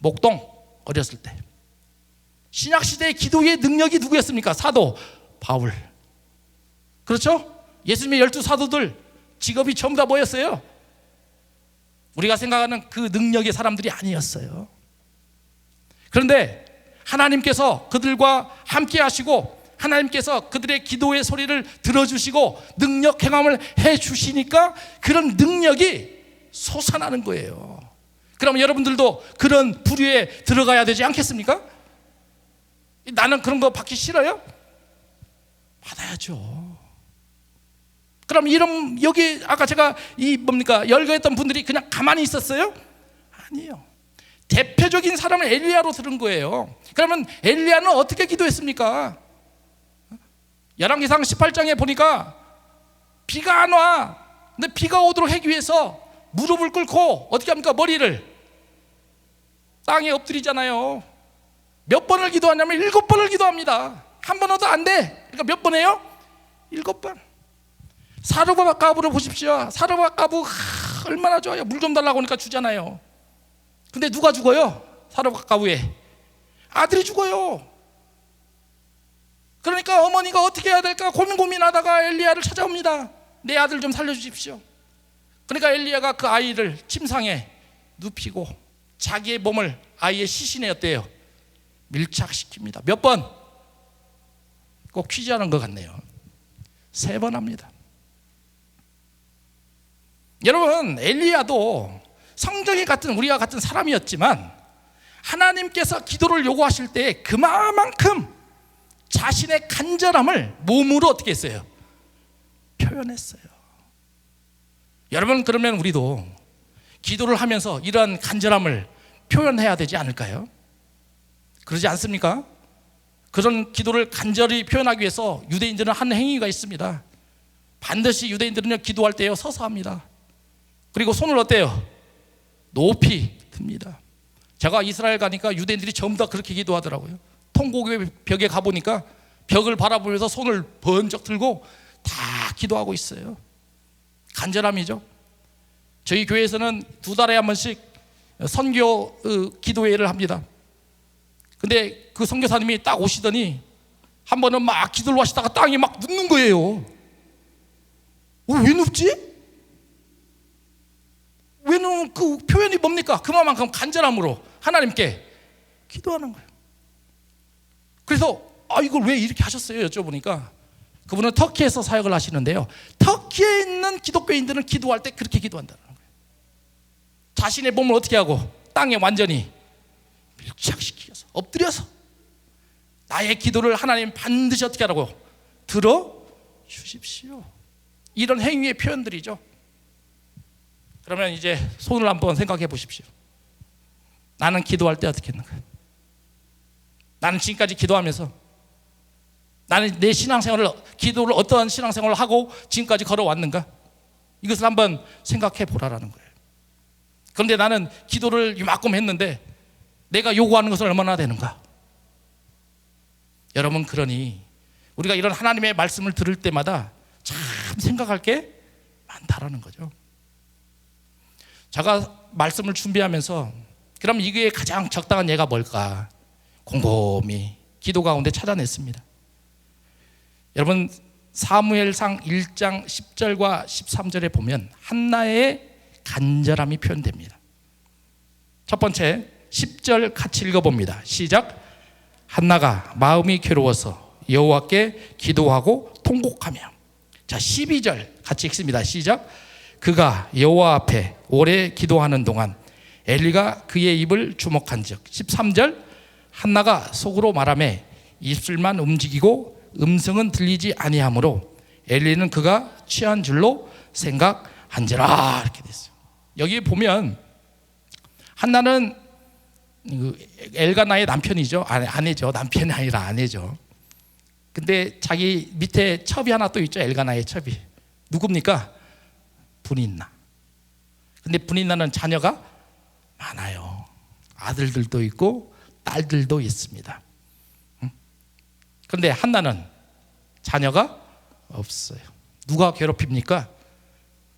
목동. 어렸을 때. 신약시대의 기도의 능력이 누구였습니까? 사도 바울. 그렇죠? 예수님의 12사도들 직업이 전부 다 뭐였어요? 우리가 생각하는 그 능력의 사람들이 아니었어요. 그런데 하나님께서 그들과 함께 하시고, 하나님께서 그들의 기도의 소리를 들어주시고 능력 경험을 해주시니까 그런 능력이 솟아나는 거예요. 그럼 여러분들도 그런 부류에 들어가야 되지 않겠습니까? 나는 그런 거 받기 싫어요? 받아야죠. 그럼 이런, 여기 아까 제가 열거했던 분들이 그냥 가만히 있었어요? 아니에요. 대표적인 사람을 엘리야로 들은 거예요. 그러면 엘리야는 어떻게 기도했습니까? 열왕기상 18장에 보니까 비가 안 와. 근데 비가 오도록 하기 위해서 무릎을 꿇고 어떻게 합니까? 머리를 땅에 엎드리잖아요. 몇 번을 기도하냐면 7번을 기도합니다. 한 번 얻어 안 돼. 그러니까 몇 번 해요? 7번. 사르밧가부를 보십시오. 사르밧가부 얼마나 좋아요. 물 좀 달라고 하니까 주잖아요. 근데 누가 죽어요? 사르밧가부에 아들이 죽어요. 그러니까 어머니가 어떻게 해야 될까 고민하다가 엘리야를 찾아옵니다. 내 아들 좀 살려주십시오. 그러니까 엘리야가 그 아이를 침상에 눕히고 자기의 몸을 아이의 시신에 어때요? 밀착시킵니다. 몇 번? 꼭 퀴즈하는 것 같네요. 3번 합니다. 여러분, 엘리야도 성정이 같은 우리와 같은 사람이었지만 하나님께서 기도를 요구하실 때 그만큼 자신의 간절함을 몸으로 어떻게 했어요? 표현했어요. 여러분, 그러면 우리도 기도를 하면서 이러한 간절함을 표현해야 되지 않을까요? 그러지 않습니까? 그런 기도를 간절히 표현하기 위해서 유대인들은 한 행위가 있습니다. 반드시 유대인들은요, 기도할 때요 서서 합니다. 그리고 손을 어때요? 높이 듭니다. 제가 이스라엘 가니까 유대인들이 전부 다 그렇게 기도하더라고요. 통곡의 벽에 가보니까 벽을 바라보면서 손을 번쩍 들고 다 기도하고 있어요. 간절함이죠. 저희 교회에서는 2달에 한 번씩 선교 기도회를 합니다. 근데 그 선교사님이 딱 오시더니 한 번은 막 기도를 하시다가 땅에 막 눕는 거예요. 왜 눕지? 왜 눕는 그 표현이 뭡니까? 그만큼 간절함으로 하나님께 기도하는 거예요. 그래서 이걸 왜 이렇게 하셨어요? 여쭤보니까 그분은 터키에서 사역을 하시는데요, 터키에 있는 기독교인들은 기도할 때 그렇게 기도한다는 거예요. 자신의 몸을 어떻게 하고 땅에 완전히 밀착시켜서 엎드려서 나의 기도를 하나님 반드시 어떻게 하라고? 들어주십시오. 이런 행위의 표현들이죠. 그러면 이제 손을 한번 생각해 보십시오. 나는 기도할 때 어떻게 했는가? 나는 지금까지 기도하면서 나는 내 신앙생활을, 기도를 어떠한 신앙생활을 하고 지금까지 걸어왔는가? 이것을 한번 생각해 보라라는 거예요. 그런데 나는 기도를 이만큼 했는데 내가 요구하는 것은 얼마나 되는가? 여러분, 그러니 우리가 이런 하나님의 말씀을 들을 때마다 참 생각할 게 많다라는 거죠. 제가 말씀을 준비하면서 그럼 이게 가장 적당한 예가 뭘까? 곰곰이 기도 가운데 찾아냈습니다. 여러분, 사무엘상 1장 10절과 13절에 보면 한나의 간절함이 표현됩니다. 첫 번째 10절 같이 읽어봅니다. 시작. 한나가 마음이 괴로워서 여호와께 기도하고 통곡하며. 자, 12절 같이 읽습니다. 시작. 그가 여호와 앞에 오래 기도하는 동안 엘리가 그의 입을 주목한즉. 13절. 한나가 속으로 말하며 입술만 움직이고 음성은 들리지 아니하므로 엘리는 그가 취한 줄로 생각한지라. 이렇게 됐어요. 여기 보면 한나는 엘가나의 남편이죠. 아내죠. 남편이 아니라 아내죠. 근데 자기 밑에 첩이 하나 또 있죠. 엘가나의 첩이. 누굽니까? 분인나. 근데 분인나는 자녀가 많아요. 아들들도 있고 딸들도 있습니다. 그런데 한나는 자녀가 없어요. 누가 괴롭힙니까?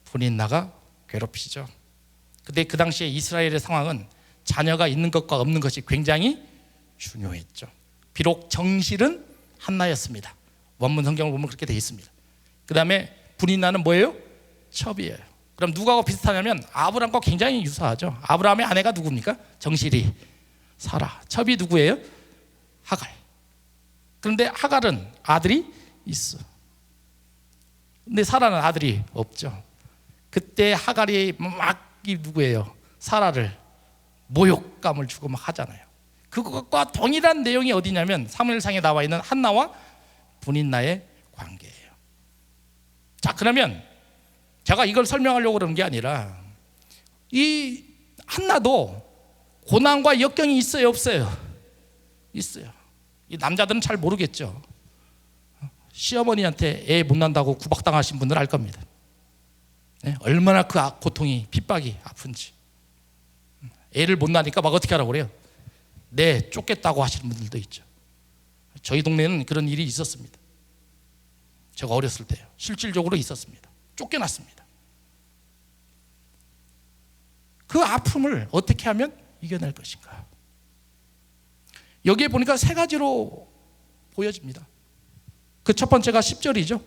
분인나가 괴롭히죠. 근데 그 당시에 이스라엘의 상황은 자녀가 있는 것과 없는 것이 굉장히 중요했죠. 비록 정실은 한나였습니다. 원문 성경을 보면 그렇게 되어 있습니다. 그 다음에 분인나는 뭐예요? 첩이에요. 그럼 누구하고 비슷하냐면 아브람과 굉장히 유사하죠. 아브라함의 아내가 누굽니까? 정실이 사라. 첩이 누구예요? 하갈. 그런데 하갈은 아들이 있어. 근데 사라는 아들이 없죠. 그때 하갈이 막 누구예요? 사라를 모욕감을 주고 막 하잖아요. 그것과 동일한 내용이 어디냐면 사무엘상에 나와 있는 한나와 분인나의 관계예요. 자, 그러면 제가 이걸 설명하려고 그러는 게 아니라 이 한나도 고난과 역경이 있어요, 없어요? 있어요. 이 남자들은 잘 모르겠죠. 시어머니한테 애 못 낳는다고 구박당하신 분들 알 겁니다. 네? 얼마나 그 고통이, 핍박이 아픈지. 애를 못 낳으니까 막 어떻게 하라고 그래요? 네, 쫓겠다고 하시는 분들도 있죠. 저희 동네는 그런 일이 있었습니다. 제가 어렸을 때요. 실질적으로 있었습니다. 쫓겨났습니다. 그 아픔을 어떻게 하면 이겨낼 것인가? 여기에 보니까 세 가지로 보여집니다. 그 첫 번째가 10절이죠.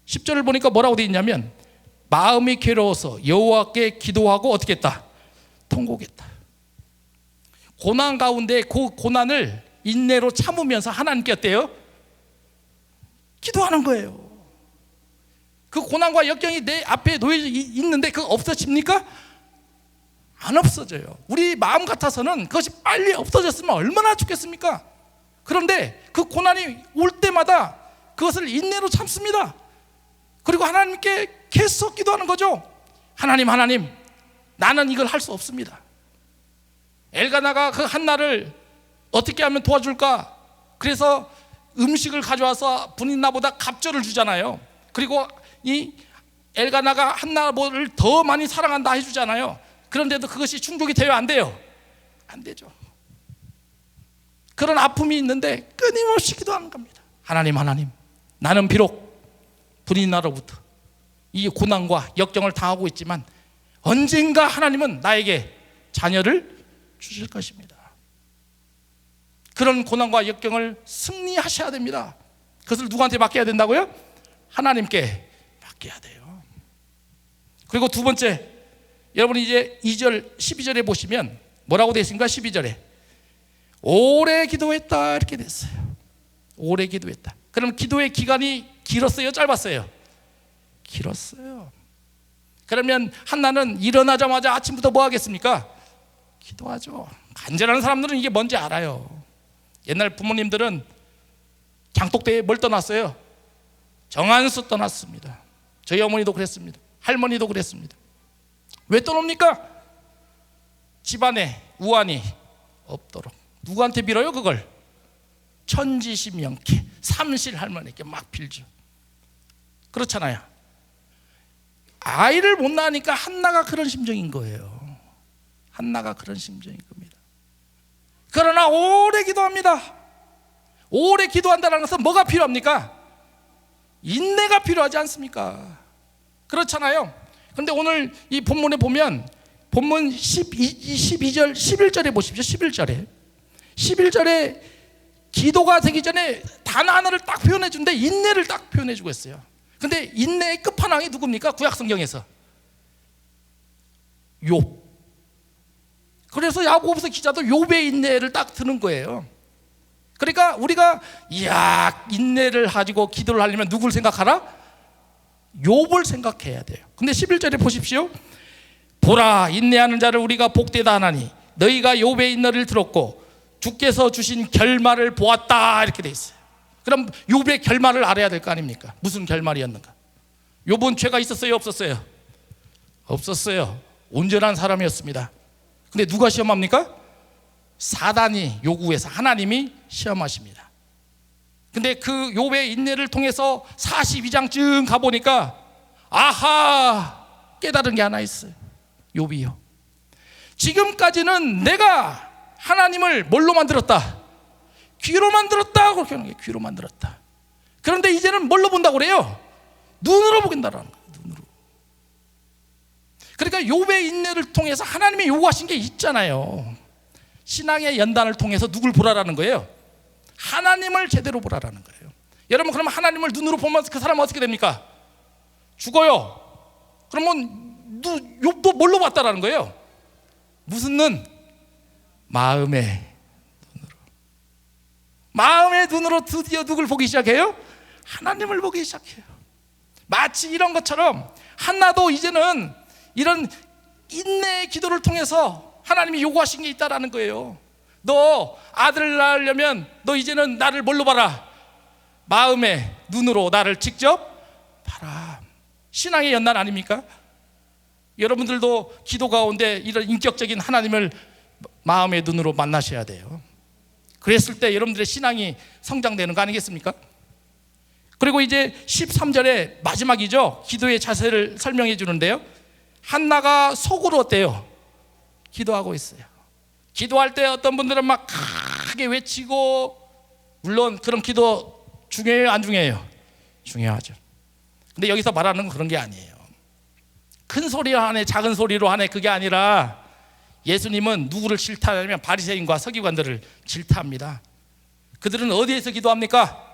10절을 보니까 뭐라고 되어 있냐면 마음이 괴로워서 여호와께 기도하고 어떻게 했다? 통곡했다. 고난 가운데 그 고난을 인내로 참으면서 하나님께 어때요? 기도하는 거예요. 그 고난과 역경이 내 앞에 놓여 있는데 그거 없어집니까? 안 없어져요. 우리 마음 같아서는 그것이 빨리 없어졌으면 얼마나 좋겠습니까? 그런데 그 고난이 올 때마다 그것을 인내로 참습니다. 그리고 하나님께 계속 기도하는 거죠. 하나님, 나는 이걸 할 수 없습니다. 엘가나가 그 한나를 어떻게 하면 도와줄까? 그래서 음식을 가져와서 분인나보다 갑절을 주잖아요. 그리고 이 엘가나가 한나를 더 많이 사랑한다 해주잖아요. 그런데도 그것이 충족이 돼요, 안 돼요? 안 되죠. 그런 아픔이 있는데 끊임없이 기도하는 겁니다. 하나님, 나는 비록 분인나로부터 이 고난과 역경을 당하고 있지만 언젠가 하나님은 나에게 자녀를 주실 것입니다. 그런 고난과 역경을 승리하셔야 됩니다. 그것을 누구한테 맡겨야 된다고요? 하나님께 맡겨야 돼요. 그리고 두 번째, 여러분이 이제 2절 12절에 보시면 뭐라고 되어 있습니까? 12절에 오래 기도했다 이렇게 됐어요. 오래 기도했다. 그럼 기도의 기간이 길었어요? 짧았어요? 길었어요. 그러면 한나는 일어나자마자 아침부터 뭐 하겠습니까? 기도하죠. 간절한 사람들은 이게 뭔지 알아요. 옛날 부모님들은 장독대에 뭘 떠났어요? 정한수 떠났습니다. 저희 어머니도 그랬습니다. 할머니도 그랬습니다. 왜 떠납니까? 집안에 우환이 없도록. 누구한테 빌어요 그걸? 천지신명께 삼실 할머니께 막 빌죠. 그렇잖아요. 아이를 못 낳으니까 한나가 그런 심정인 거예요. 한나가 그런 심정인 겁니다. 그러나 오래 기도합니다. 오래 기도한다는 것은 뭐가 필요합니까? 인내가 필요하지 않습니까? 그렇잖아요. 그런데 오늘 이 본문에 보면 본문 12절 11절에 보십시오. 11절에 기도가 되기 전에 단 하나를 딱 표현해 주는데 인내를 딱 표현해 주고 있어요. 근데 인내의 끝판왕이 누굽니까? 구약 성경에서 욥. 그래서 야고보서 기자도 욥의 인내를 딱 드는 거예요. 그러니까 우리가 이야 인내를 가지고 기도를 하려면 누굴 생각하라? 욥을 생각해야 돼요. 근데 11절에 보십시오. 보라 인내하는 자를 우리가 복되다 하나니 너희가 욥의 인내를 들었고 주께서 주신 결말을 보았다 이렇게 돼 있어요. 그럼 욥의 결말을 알아야 될 거 아닙니까? 무슨 결말이었는가? 욥은 죄가 있었어요? 없었어요? 없었어요. 온전한 사람이었습니다. 근데 누가 시험합니까? 사단이 요구해서 하나님이 시험하십니다. 근데 그 욥의 인내를 통해서 42장쯤 가보니까 아하 깨달은 게 하나 있어요. 욥이요. 지금까지는 내가 하나님을 뭘로 만들었다? 귀로 만들었다. 그렇게 하는 게 귀로 만들었다. 그런데 이제는 뭘로 본다고 그래요? 눈으로 보긴다라는 거예요. 눈으로. 그러니까 욥의 인내를 통해서 하나님이 요구하신 게 있잖아요. 신앙의 연단을 통해서 누굴 보라라는 거예요? 하나님을 제대로 보라라는 거예요. 여러분 그러면 하나님을 눈으로 보면 그 사람은 어떻게 됩니까? 죽어요. 그러면 욥도 뭘로 봤다라는 거예요? 무슨 눈? 마음의 눈으로. 마음의 눈으로 드디어 누굴 보기 시작해요? 하나님을 보기 시작해요. 마치 이런 것처럼 한나도 이제는 이런 인내의 기도를 통해서 하나님이 요구하신 게 있다라는 거예요. 너 아들을 낳으려면 너 이제는 나를 뭘로 봐라? 마음의 눈으로 나를 직접 봐라. 신앙의 연단 아닙니까? 여러분들도 기도 가운데 이런 인격적인 하나님을 마음의 눈으로 만나셔야 돼요. 그랬을 때 여러분들의 신앙이 성장되는 거 아니겠습니까? 그리고 이제 13절에 마지막이죠. 기도의 자세를 설명해 주는데요. 한나가 속으로 어때요? 기도하고 있어요. 기도할 때 어떤 분들은 막 크게 외치고, 물론 그런 기도 중요해요? 안 중요해요? 중요하죠. 근데 여기서 말하는 건 그런 게 아니에요. 큰 소리로 하네 작은 소리로 하네 그게 아니라 예수님은 누구를 질타하냐면 바리새인과 서기관들을 질타합니다. 그들은 어디에서 기도합니까?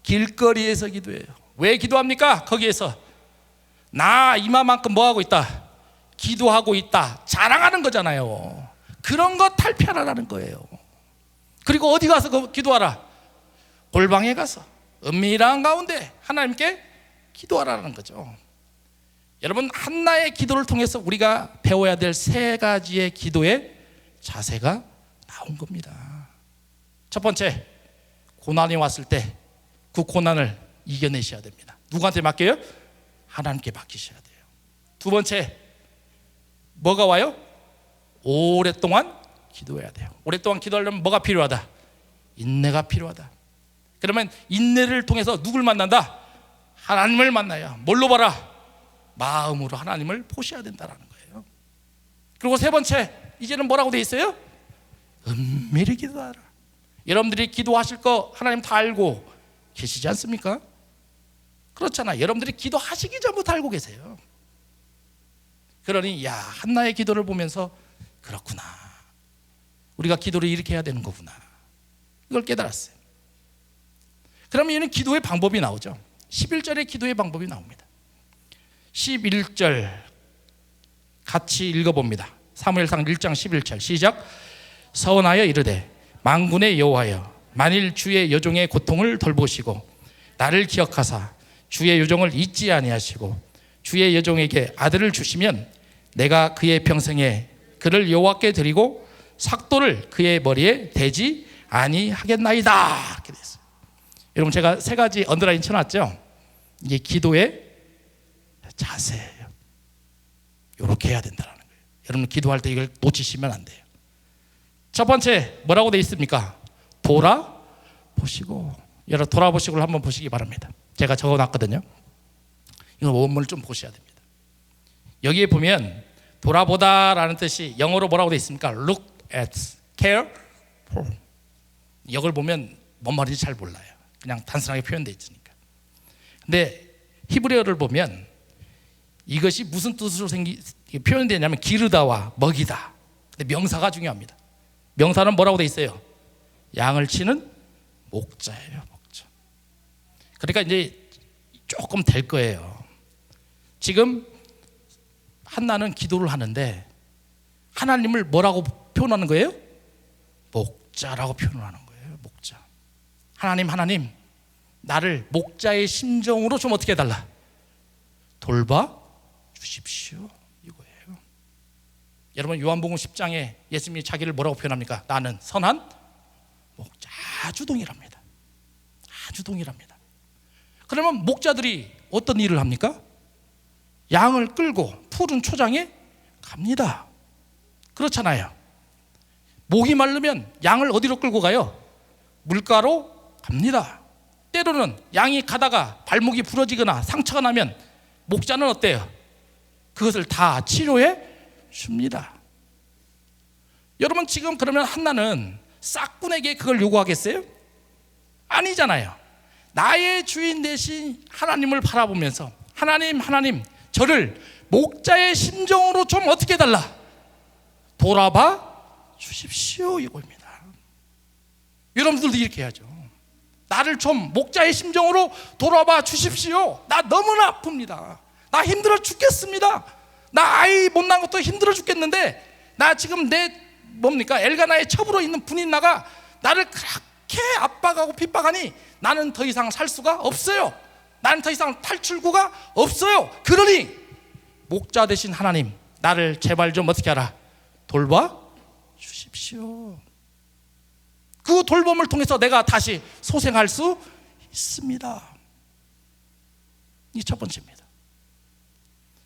길거리에서 기도해요. 왜 기도합니까? 거기에서 나 이마만큼 뭐하고 있다? 기도하고 있다. 자랑하는 거잖아요. 그런 거 탈피하라는 거예요. 그리고 어디 가서 기도하라? 골방에 가서 은밀한 가운데 하나님께 기도하라는 거죠. 여러분, 한나의 기도를 통해서 우리가 배워야 될 세 가지의 기도의 자세가 나온 겁니다. 첫 번째, 고난이 왔을 때 그 고난을 이겨내셔야 됩니다. 누구한테 맡겨요? 하나님께 맡기셔야 돼요. 두 번째, 뭐가 와요? 오랫동안 기도해야 돼요. 오랫동안 기도하려면 뭐가 필요하다? 인내가 필요하다. 그러면 인내를 통해서 누굴 만난다? 하나님을 만나야. 뭘로 봐라? 마음으로 하나님을 보셔야 된다는 거예요. 그리고 세 번째, 이제는 뭐라고 돼 있어요? 은밀히 기도하라. 여러분들이 기도하실 거 하나님 다 알고 계시지 않습니까? 그렇잖아. 여러분들이 기도하시기 전부터 알고 계세요. 그러니 야, 한나의 기도를 보면서 그렇구나, 우리가 기도를 이렇게 해야 되는 거구나, 이걸 깨달았어요. 그러면 이는 기도의 방법이 나오죠. 11절의 기도의 방법이 나옵니다. 11절 같이 읽어봅니다. 사무엘상 1장 11절 시작. 서원하여 이르되 만군의 여호와여, 만일 주의 여종의 고통을 돌보시고 나를 기억하사 주의 여종을 잊지 아니하시고 주의 여종에게 아들을 주시면 내가 그의 평생에 그를 여호와께 드리고 삭도를 그의 머리에 대지 아니하겠나이다. 이렇게 됐어요. 여러분, 제가 세 가지 언더라인 쳐놨죠. 이게 기도의 자세예요. 이렇게 해야 된다는 거예요. 여러분, 기도할 때 이걸 놓치시면 안 돼요. 첫 번째, 뭐라고 돼 있습니까? 돌아보시고. 여러분, 돌아보시고를 한번 보시기 바랍니다. 제가 적어놨거든요. 이거 원문을 좀 보셔야 됩니다. 여기에 보면 돌아보다라는 뜻이 영어로 뭐라고 돼 있습니까? Look at, care for. 이걸 보면 뭔 말인지 잘 몰라요. 그냥 단순하게 표현되어 있으니까. 근데 히브리어를 보면 이것이 무슨 뜻으로 표현되냐면 기르다와 먹이다. 근데 명사가 중요합니다. 명사는 뭐라고 돼 있어요? 양을 치는 목자예요, 목자. 그러니까 이제 조금 될 거예요. 지금 한나는 기도를 하는데 하나님을 뭐라고 표현하는 거예요? 목자라고 표현하는 거예요. 목자. 하나님, 나를 목자의 심정으로 좀 어떻게 해달라? 돌봐 주십시오, 이거예요. 여러분, 요한복음 10장에 예수님이 자기를 뭐라고 표현합니까? 나는 선한 목자. 아주 동일합니다. 아주 동일합니다. 그러면 목자들이 어떤 일을 합니까? 양을 끌고 푸른 초장에 갑니다. 그렇잖아요. 목이 마르면 양을 어디로 끌고 가요? 물가로 갑니다. 때로는 양이 가다가 발목이 부러지거나 상처가 나면 목자는 어때요? 그것을 다 치료해 줍니다. 여러분, 지금 그러면 한나는 싹군에게 그걸 요구하겠어요? 아니잖아요. 나의 주인 되신 하나님을 바라보면서 하나님, 저를 목자의 심정으로 좀 어떻게 해달라? 돌아봐 주십시오, 이거입니다. 여러분들도 이렇게 해야죠. 나를 좀 목자의 심정으로 돌아봐 주십시오. 나 너무나 아픕니다. 나 힘들어 죽겠습니다. 나 아이 못 낳은 것도 힘들어 죽겠는데 나 지금 내 엘가나의 첩으로 있는 분인나가 나를 그렇게 압박하고 핍박하니 나는 더 이상 살 수가 없어요. 나는 더 이상 탈출구가 없어요. 그러니 목자 되신 하나님, 나를 제발 좀 어떻게 하라? 돌봐 주십시오. 그 돌봄을 통해서 내가 다시 소생할 수 있습니다. 이 첫 번째입니다.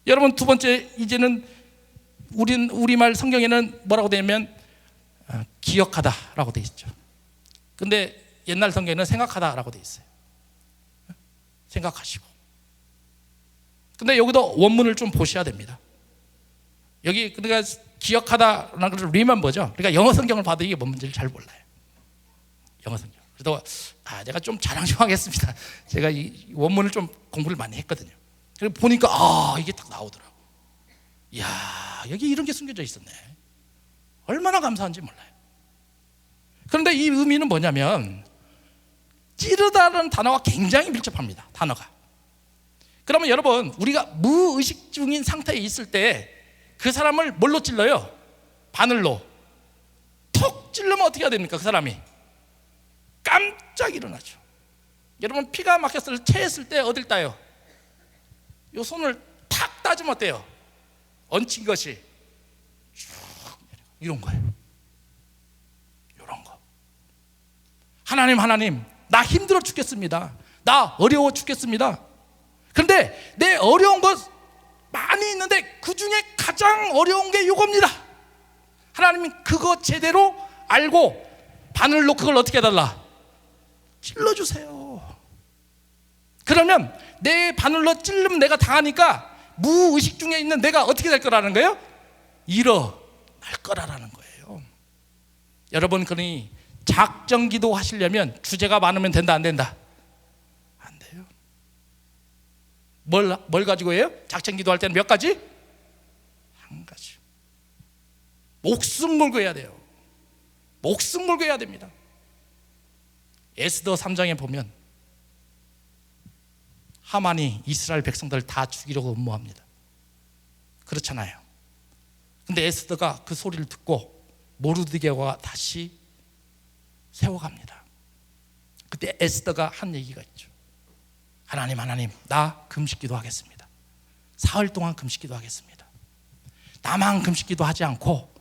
여러분, 두 번째, 이제는 우리말 성경에는 뭐라고 되냐면 기억하다라고 되어 있죠. 근데 옛날 성경에는 생각하다라고 되어 있어요. 생각하시고. 근데 여기도 원문을 좀 보셔야 됩니다. 여기 그러니까 기억하다라는 것을 remember죠. 그러니까 영어 성경을 봐도 이게 뭔지를 잘 몰라요. 영어 성경. 그래서 제가 좀 자랑 좀 하겠습니다. 제가 이 원문을 좀 공부를 많이 했거든요. 그리고 보니까 이게 딱 나오더라고. 이야, 여기 이런 게 숨겨져 있었네. 얼마나 감사한지 몰라요. 그런데 이 의미는 뭐냐면 찌르다라는 단어가 굉장히 밀접합니다. 단어가. 그러면 여러분, 우리가 무의식 중인 상태에 있을 때 그 사람을 뭘로 찔러요? 바늘로 톡 찔르면 어떻게 해야 됩니까? 그 사람이 깜짝 일어나죠. 여러분, 피가 막혔을 때 체했을 때 어딜 따요? 요 손을 탁 따지면 어때요? 얹힌 것이 쭉 이런 거예요. 이런 거. 하나님, 나 힘들어 죽겠습니다. 나 어려워 죽겠습니다. 그런데 내 어려운 것 많이 있는데 그 중에 가장 어려운 게 이겁니다. 하나님이 그거 제대로 알고 바늘로 그걸 어떻게 해달라? 찔러주세요. 그러면 내 바늘로 찔르면 내가 당하니까 무의식 중에 있는 내가 어떻게 될 거라는 거예요? 일어날 거라는 거예요. 여러분, 그러니 작정기도 하시려면 주제가 많으면 된다, 안 된다? 안 돼요. 뭘 가지고 해요? 작정기도 할 때는 몇 가지? 한 가지. 목숨 걸고 해야 돼요. 목숨 걸고 해야 됩니다. 에스더 3장에 보면 하만이 이스라엘 백성들을 다 죽이려고 음모합니다. 그렇잖아요. 근데 에스더가 그 소리를 듣고 모르드게가 다시 세워갑니다. 그때 에스더가 한 얘기가 있죠. 하나님, 나 금식기도 하겠습니다. 사흘 동안 금식기도 하겠습니다. 나만 금식기도 하지 않고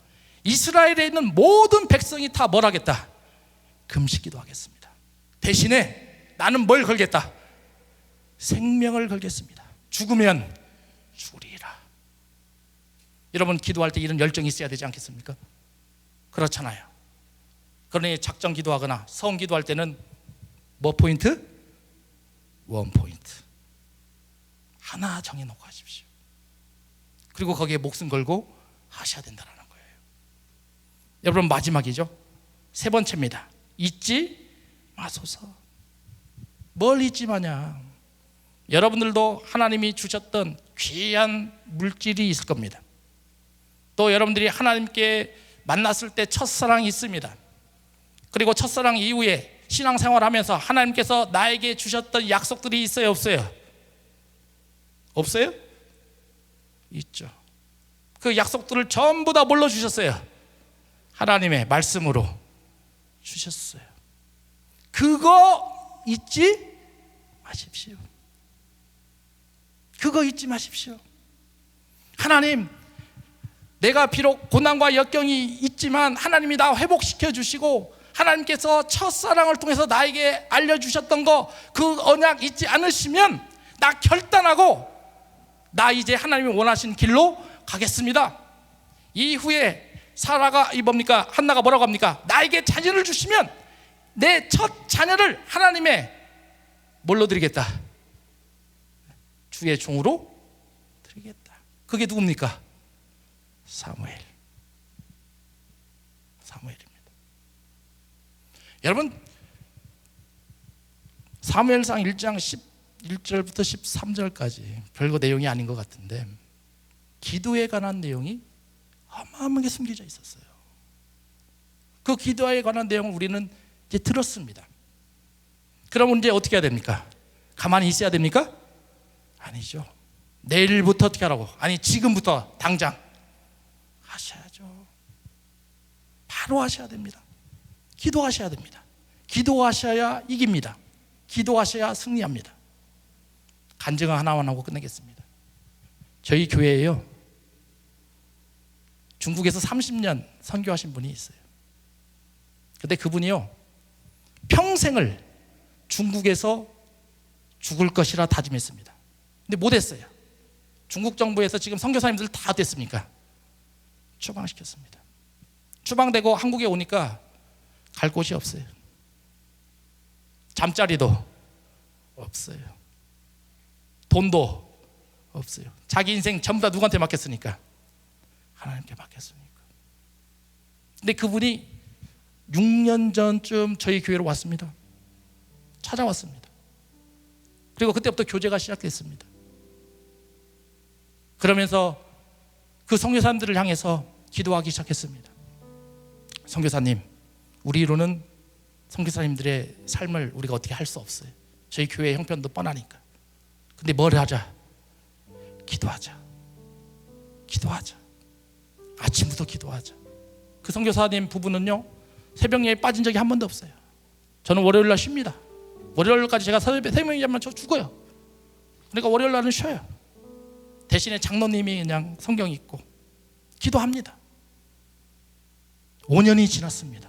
이스라엘에 있는 모든 백성이 다 뭘 하겠다? 금식기도 하겠습니다. 대신에 나는 뭘 걸겠다? 생명을 걸겠습니다. 죽으면 죽으리라. 여러분, 기도할 때 이런 열정이 있어야 되지 않겠습니까? 그렇잖아요. 그러니 작정 기도하거나 서원 기도할 때는 뭐 포인트? 원 포인트 하나 정해놓고 하십시오. 그리고 거기에 목숨 걸고 하셔야 된다는 거예요. 여러분, 마지막이죠. 세 번째입니다. 잊지 마소서. 뭘 잊지 마냐? 여러분들도 하나님이 주셨던 귀한 물질이 있을 겁니다. 또 여러분들이 하나님께 만났을 때 첫사랑이 있습니다. 그리고 첫사랑 이후에 신앙생활하면서 하나님께서 나에게 주셨던 약속들이 있어요, 없어요? 없어요? 있죠. 그 약속들을 전부 다 뭘로 주셨어요? 하나님의 말씀으로 주셨어요. 그거 잊지 마십시오. 그거 잊지 마십시오. 하나님, 내가 비록 고난과 역경이 있지만 하나님이 나 회복시켜 주시고 하나님께서 첫사랑을 통해서 나에게 알려주셨던 거, 그 언약 잊지 않으시면 나 결단하고 나 이제 하나님이 원하신 길로 가겠습니다. 이후에 사라가 뭡니까? 한나가 뭐라고 합니까? 나에게 자녀를 주시면 내 첫 자녀를 하나님의 뭘로 드리겠다? 주의 종으로 드리겠다. 그게 누굽니까? 사무엘입니다. 여러분, 사무엘상 1장 11절부터 13절까지 별거 내용이 아닌 것 같은데 기도에 관한 내용이 어마어마하게 숨겨져 있었어요. 그 기도에 관한 내용을 우리는 이제 들었습니다. 그러면 이제 어떻게 해야 됩니까? 가만히 있어야 됩니까? 아니죠. 내일부터 어떻게 하라고? 아니, 지금부터 당장 하셔야죠. 바로 하셔야 됩니다. 기도하셔야 됩니다. 기도하셔야 이깁니다. 기도하셔야 승리합니다. 간증을 하나만 하고 끝내겠습니다. 저희 교회에요, 중국에서 30년 선교하신 분이 있어요. 근데 그분이요, 평생을 중국에서 죽을 것이라 다짐했습니다. 근데 못했어요. 중국 정부에서 지금 선교사님들 다 됐습니까? 추방시켰습니다. 추방되고 한국에 오니까 갈 곳이 없어요. 잠자리도 없어요. 돈도 없어요. 자기 인생 전부 다 누구한테 맡겼으니까? 하나님께 맡겼으니까. 근데 그분이 6년 전쯤 저희 교회로 왔습니다. 찾아왔습니다. 그리고 그때부터 교제가 시작됐습니다. 그러면서 그 선교사님들을 향해서 기도하기 시작했습니다. 선교사님, 우리로는 선교사님들의 삶을 우리가 어떻게 할 수 없어요. 저희 교회의 형편도 뻔하니까. 근데 뭘 하자? 기도하자. 아침부터 기도하자. 그 선교사님 부부는요, 새벽 예배 빠진 적이 한 번도 없어요. 저는 월요일 날 쉽니다. 월요일까지 제가 새벽 예배만 저 죽어요. 그러니까 월요일 날은 쉬어요. 대신에 장로님이 그냥 성경 읽고 기도합니다. 5년이 지났습니다.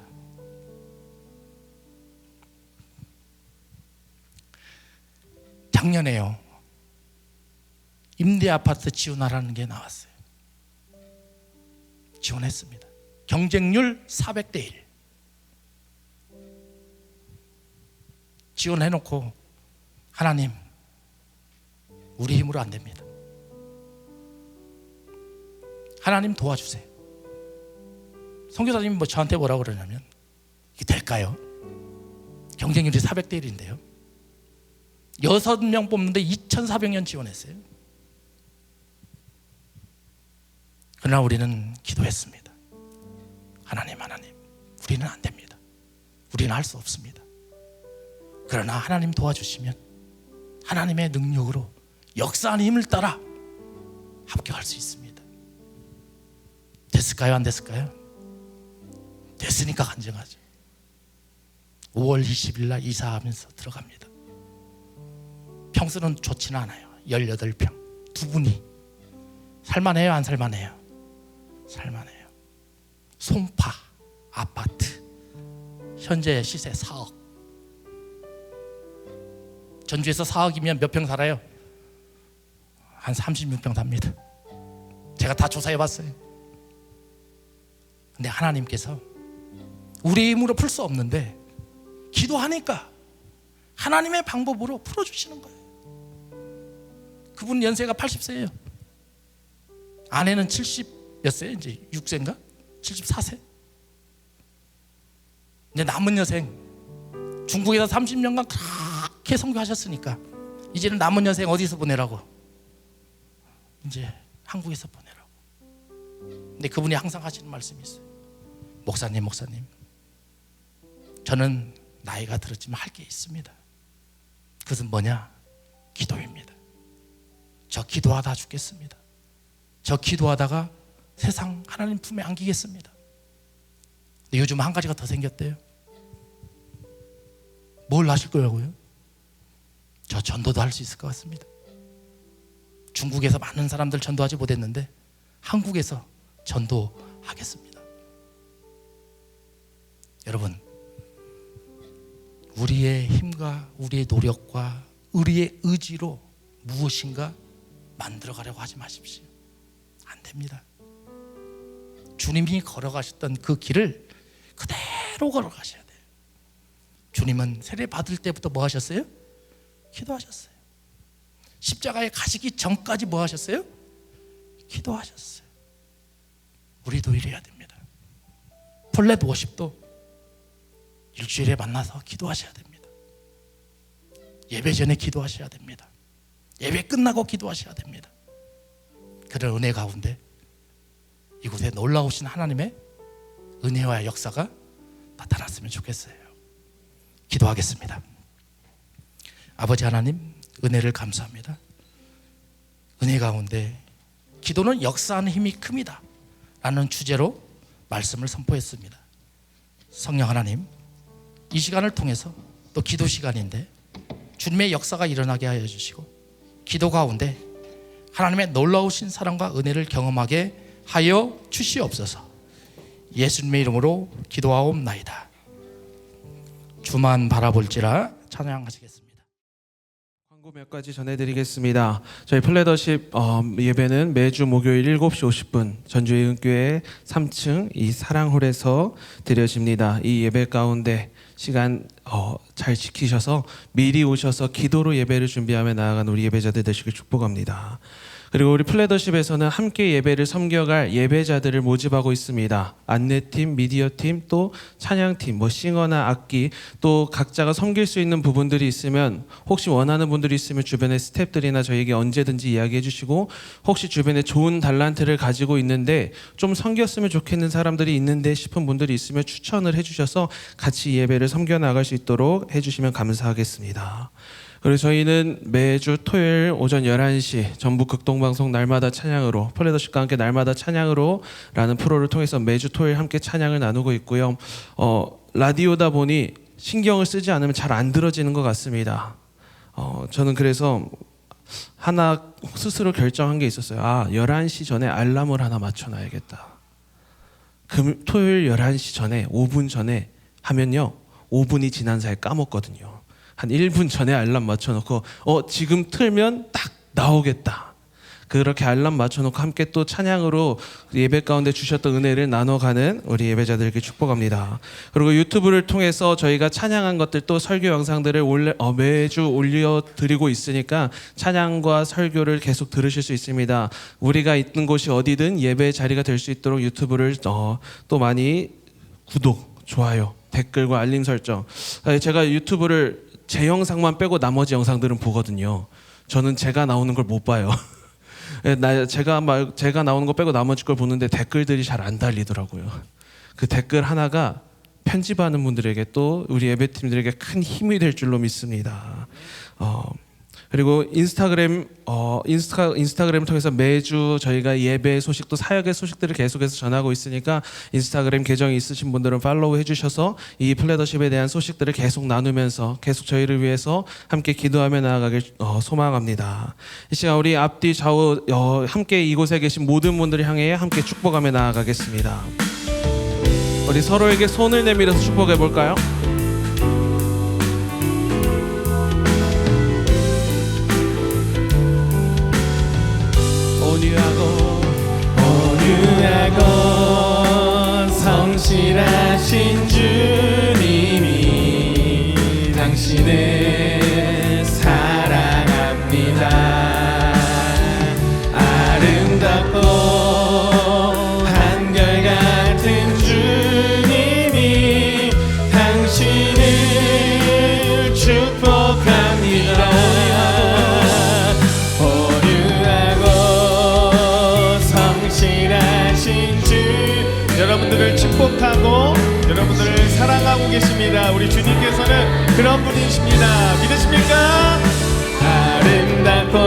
작년에요, 임대 아파트 지원하라는 게 나왔어요. 지원했습니다. 경쟁률 400대 1. 지원해놓고 하나님, 우리 힘으로 안 됩니다. 하나님 도와주세요. 선교사님이 저한테 뭐라고 그러냐면, 이게 될까요? 경쟁률이 400대 1인데요. 6명 뽑는데 2,400년 지원했어요. 그러나 우리는 기도했습니다. 하나님, 우리는 안 됩니다. 우리는 할 수 없습니다. 그러나 하나님 도와주시면 하나님의 능력으로 역사하는 힘을 따라 합격할 수 있습니다. 됐을까요? 안 됐을까요? 됐으니까 간증하죠. 5월 20일 날 이사하면서 들어갑니다. 평수는 좋지는 않아요. 18평. 두 분이. 살만해요? 안 살만해요? 살만해요. 송파 아파트. 현재 시세 4억. 전주에서 4억이면 몇 평 살아요? 한 36평 삽니다. 제가 다 조사해봤어요. 근데 하나님께서 우리 힘으로 풀 수 없는데 기도하니까 하나님의 방법으로 풀어주시는 거예요. 그분 연세가 80세예요. 아내는 70몇 세? 이제 6세인가? 74세. 이제 남은 여생, 중국에서 30년간 그렇게 선교하셨으니까 이제는 남은 여생 어디서 보내라고? 이제 한국에서 보내라고. 근데 그분이 항상 하시는 말씀이 있어요. 목사님, 저는 나이가 들었지만 할 게 있습니다. 그것은 뭐냐? 기도입니다. 저 기도하다 죽겠습니다. 저 기도하다가 세상 하나님 품에 안기겠습니다. 근데 요즘 한 가지가 더 생겼대요. 뭘 하실 거라고요? 저 전도도 할 수 있을 것 같습니다. 중국에서 많은 사람들 전도하지 못했는데 한국에서 전도하겠습니다. 여러분, 우리의 힘과 우리의 노력과 우리의 의지로 무엇인가 만들어가려고 하지 마십시오. 안 됩니다. 주님이 걸어가셨던 그 길을 그대로 걸어가셔야 돼요. 주님은 세례 받을 때부터 뭐 하셨어요? 기도하셨어요. 십자가에 가시기 전까지 뭐 하셨어요? 기도하셨어요. 우리도 이래야 됩니다. 폴렛 워십도 일주일에 만나서 기도하셔야 됩니다. 예배 전에 기도하셔야 됩니다. 예배 끝나고 기도하셔야 됩니다. 그런 은혜 가운데 이곳에 놀라우신 하나님의 은혜와 역사가 나타났으면 좋겠어요. 기도하겠습니다. 아버지 하나님, 은혜를 감사합니다. 은혜 가운데 기도는 역사하는 힘이 큽니다 라는 주제로 말씀을 선포했습니다. 성령 하나님, 이 시간을 통해서 또 기도 시간인데 주님의 역사가 일어나게 하여 주시고 기도 가운데 하나님의 놀라우신 사랑과 은혜를 경험하게 하여 주시옵소서. 예수님의 이름으로 기도하옵나이다. 주만 바라볼지라. 찬양하시겠습니다. 광고 몇 가지 전해드리겠습니다. 저희 플래더십 예배는 매주 목요일 7시 50분 전주의은교회 3층 이 사랑홀에서 드려집니다. 이 예배 가운데 시간 잘 지키셔서 미리 오셔서 기도로 예배를 준비하며 나아가는 우리 예배자들 되시길 축복합니다. 그리고 우리 플래더십에서는 함께 예배를 섬겨갈 예배자들을 모집하고 있습니다. 안내팀, 미디어팀, 또 찬양팀, 싱어나 악기, 또 각자가 섬길 수 있는 부분들이 있으면 혹시 원하는 분들이 있으면 주변의 스태프들이나 저에게 언제든지 이야기해 주시고, 혹시 주변에 좋은 달란트를 가지고 있는데 좀 섬겼으면 좋겠는 사람들이 있는데 싶은 분들이 있으면 추천을 해주셔서 같이 예배를 섬겨 나갈 수 있도록 해주시면 감사하겠습니다. 그리고 저희는 매주 토요일 오전 11시 전북 극동방송 날마다 찬양으로, 플래더십과 함께 날마다 찬양으로 라는 프로를 통해서 매주 토요일 함께 찬양을 나누고 있고요. 라디오다 보니 신경을 쓰지 않으면 잘 안 들어지는 것 같습니다. 저는 그래서 하나 스스로 결정한 게 있었어요. 11시 전에 알람을 하나 맞춰놔야겠다. 토요일 11시 전에 5분 전에 하면요 5분이 지난 사이에 까먹거든요. 한 1분 전에 알람 맞춰놓고 지금 틀면 딱 나오겠다. 그렇게 알람 맞춰놓고 함께 또 찬양으로 예배 가운데 주셨던 은혜를 나눠가는 우리 예배자들에게 축복합니다. 그리고 유튜브를 통해서 저희가 찬양한 것들 또 설교 영상들을 매주 올려드리고 있으니까 찬양과 설교를 계속 들으실 수 있습니다. 우리가 있는 곳이 어디든 예배 자리가 될 수 있도록 유튜브를 또 많이 구독, 좋아요, 댓글과 알림 설정. 제가 유튜브를 제 영상만 빼고 나머지 영상들은 보거든요. 저는 제가 나오는 걸 못 봐요. 제가 나오는 거 빼고 나머지 걸 보는데 댓글들이 잘 안 달리더라고요. 그 댓글 하나가 편집하는 분들에게 또 우리 예배팀들에게 큰 힘이 될 줄로 믿습니다. 그리고 인스타그램을 통해서 매주 저희가 예배 소식도 사역의 소식들을 계속해서 전하고 있으니까 인스타그램 계정이 있으신 분들은 팔로우 해주셔서 이 플래더십에 대한 소식들을 계속 나누면서 계속 저희를 위해서 함께 기도하며 나아가길 소망합니다. 이 시간 우리 앞뒤 좌우 함께 이곳에 계신 모든 분들을 향해 함께 축복하며 나아가겠습니다. 우리 서로에게 손을 내밀어서 축복해 볼까요? 온유하고 성실하신 주님이 당신을 사랑합니다. 아름답고 한결같은 주님이 당신을 축복합니다. 여러분들을 축복하고 여러분들을 사랑하고 계십니다. 우리 주님께서는 그런 분이십니다. 믿으십니까? 아름답고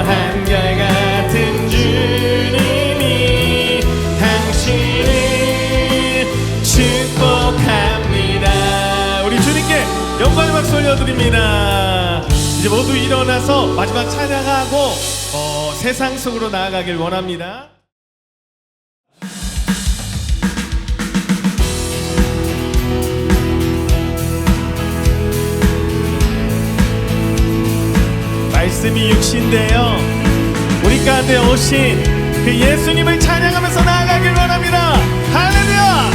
한결같은 주님이 당신을 축복합니다. 우리 주님께 영광의 박수 올려드립니다. 이제 모두 일어나서 마지막 찬양하고 세상 속으로 나아가길 원합니다. 말씀이 육신되어 우리 가운데 오신 그 예수님을 찬양하면서 나아가길 원합니다. 할렐루야!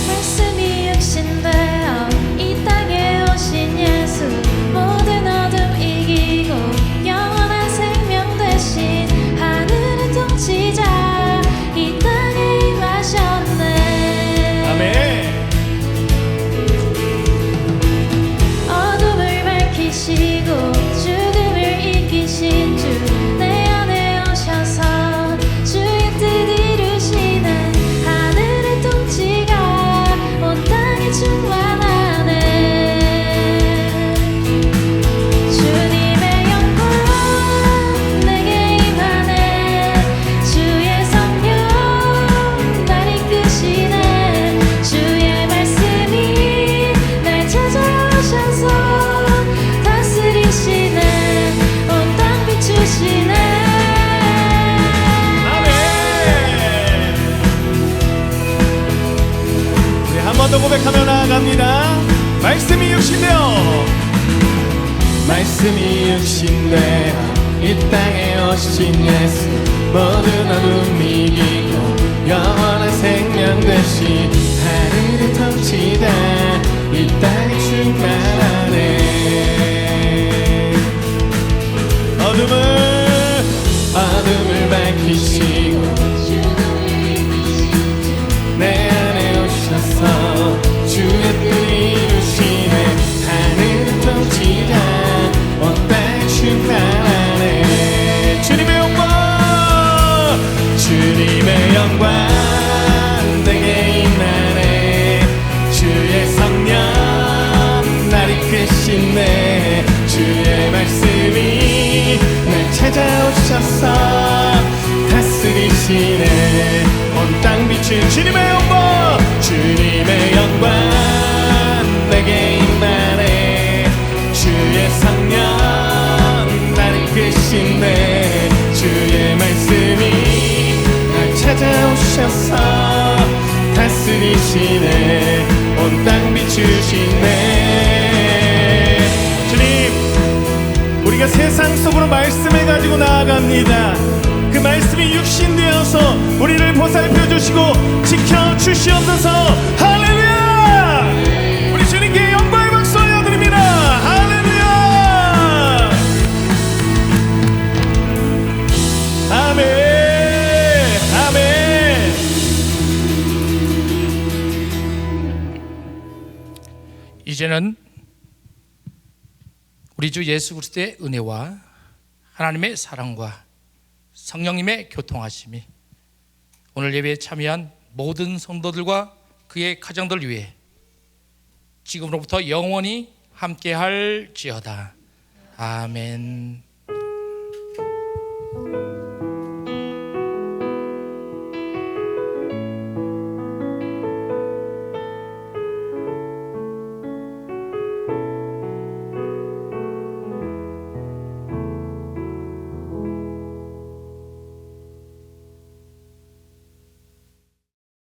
말씀이 육신되어 이 땅에 오신 예수 모든 어둠 이기고 영원한 생명 되신 하늘의 통치자 이 땅에 임하셨네. 아멘. 죽음을 이기신 주 내 안에 오셔서 주의 뜻 이루시는 하늘의 통치가 온 땅에 충만하네. 주님의 영광 내게 임하네. 주의 성령 날 이끄시네. 주의 말씀이 날 찾아오셔서 온 땅 비추시네. 아멘. 우리 한 번 더 고백하며 나아갑니다. 말씀이 육신되어 말씀이 육신되어 이 땅에 오신 예수 모든 어둠 이기고 영원한 생명 되신 하늘의 통치자 이 땅에 충만하네. 어둠을 밝히시고 내 안에 오셔서 주의 뜻 이루시네. 하늘의 통치자 온 땅에 충만하네. 주님의 영광 내게 임하네. 주의 성령 날 이끄시네. 주의 말씀이 날 찾아오셔서 다스리시네. 온 땅 비춘 주님의 영광 내게 임하네. 주시네. 주님, 우리가 세상 속으로 말씀을 가지고 나아갑니다. 그 말씀이 육신 되어서 우리를 보살펴 주시고 지켜 주시옵소서. 할렐루야! 우리 주님께 영광의 박수 올려드립니다. 할렐루야! 아멘. 아멘. 이제는 우리 주 예수 그리스도의 은혜와 하나님의 사랑과 성령님의 교통하심이 오늘 예배에 참여한 모든 성도들과 그의 가정들 위해 지금으로부터 영원히 함께할지어다. 아멘.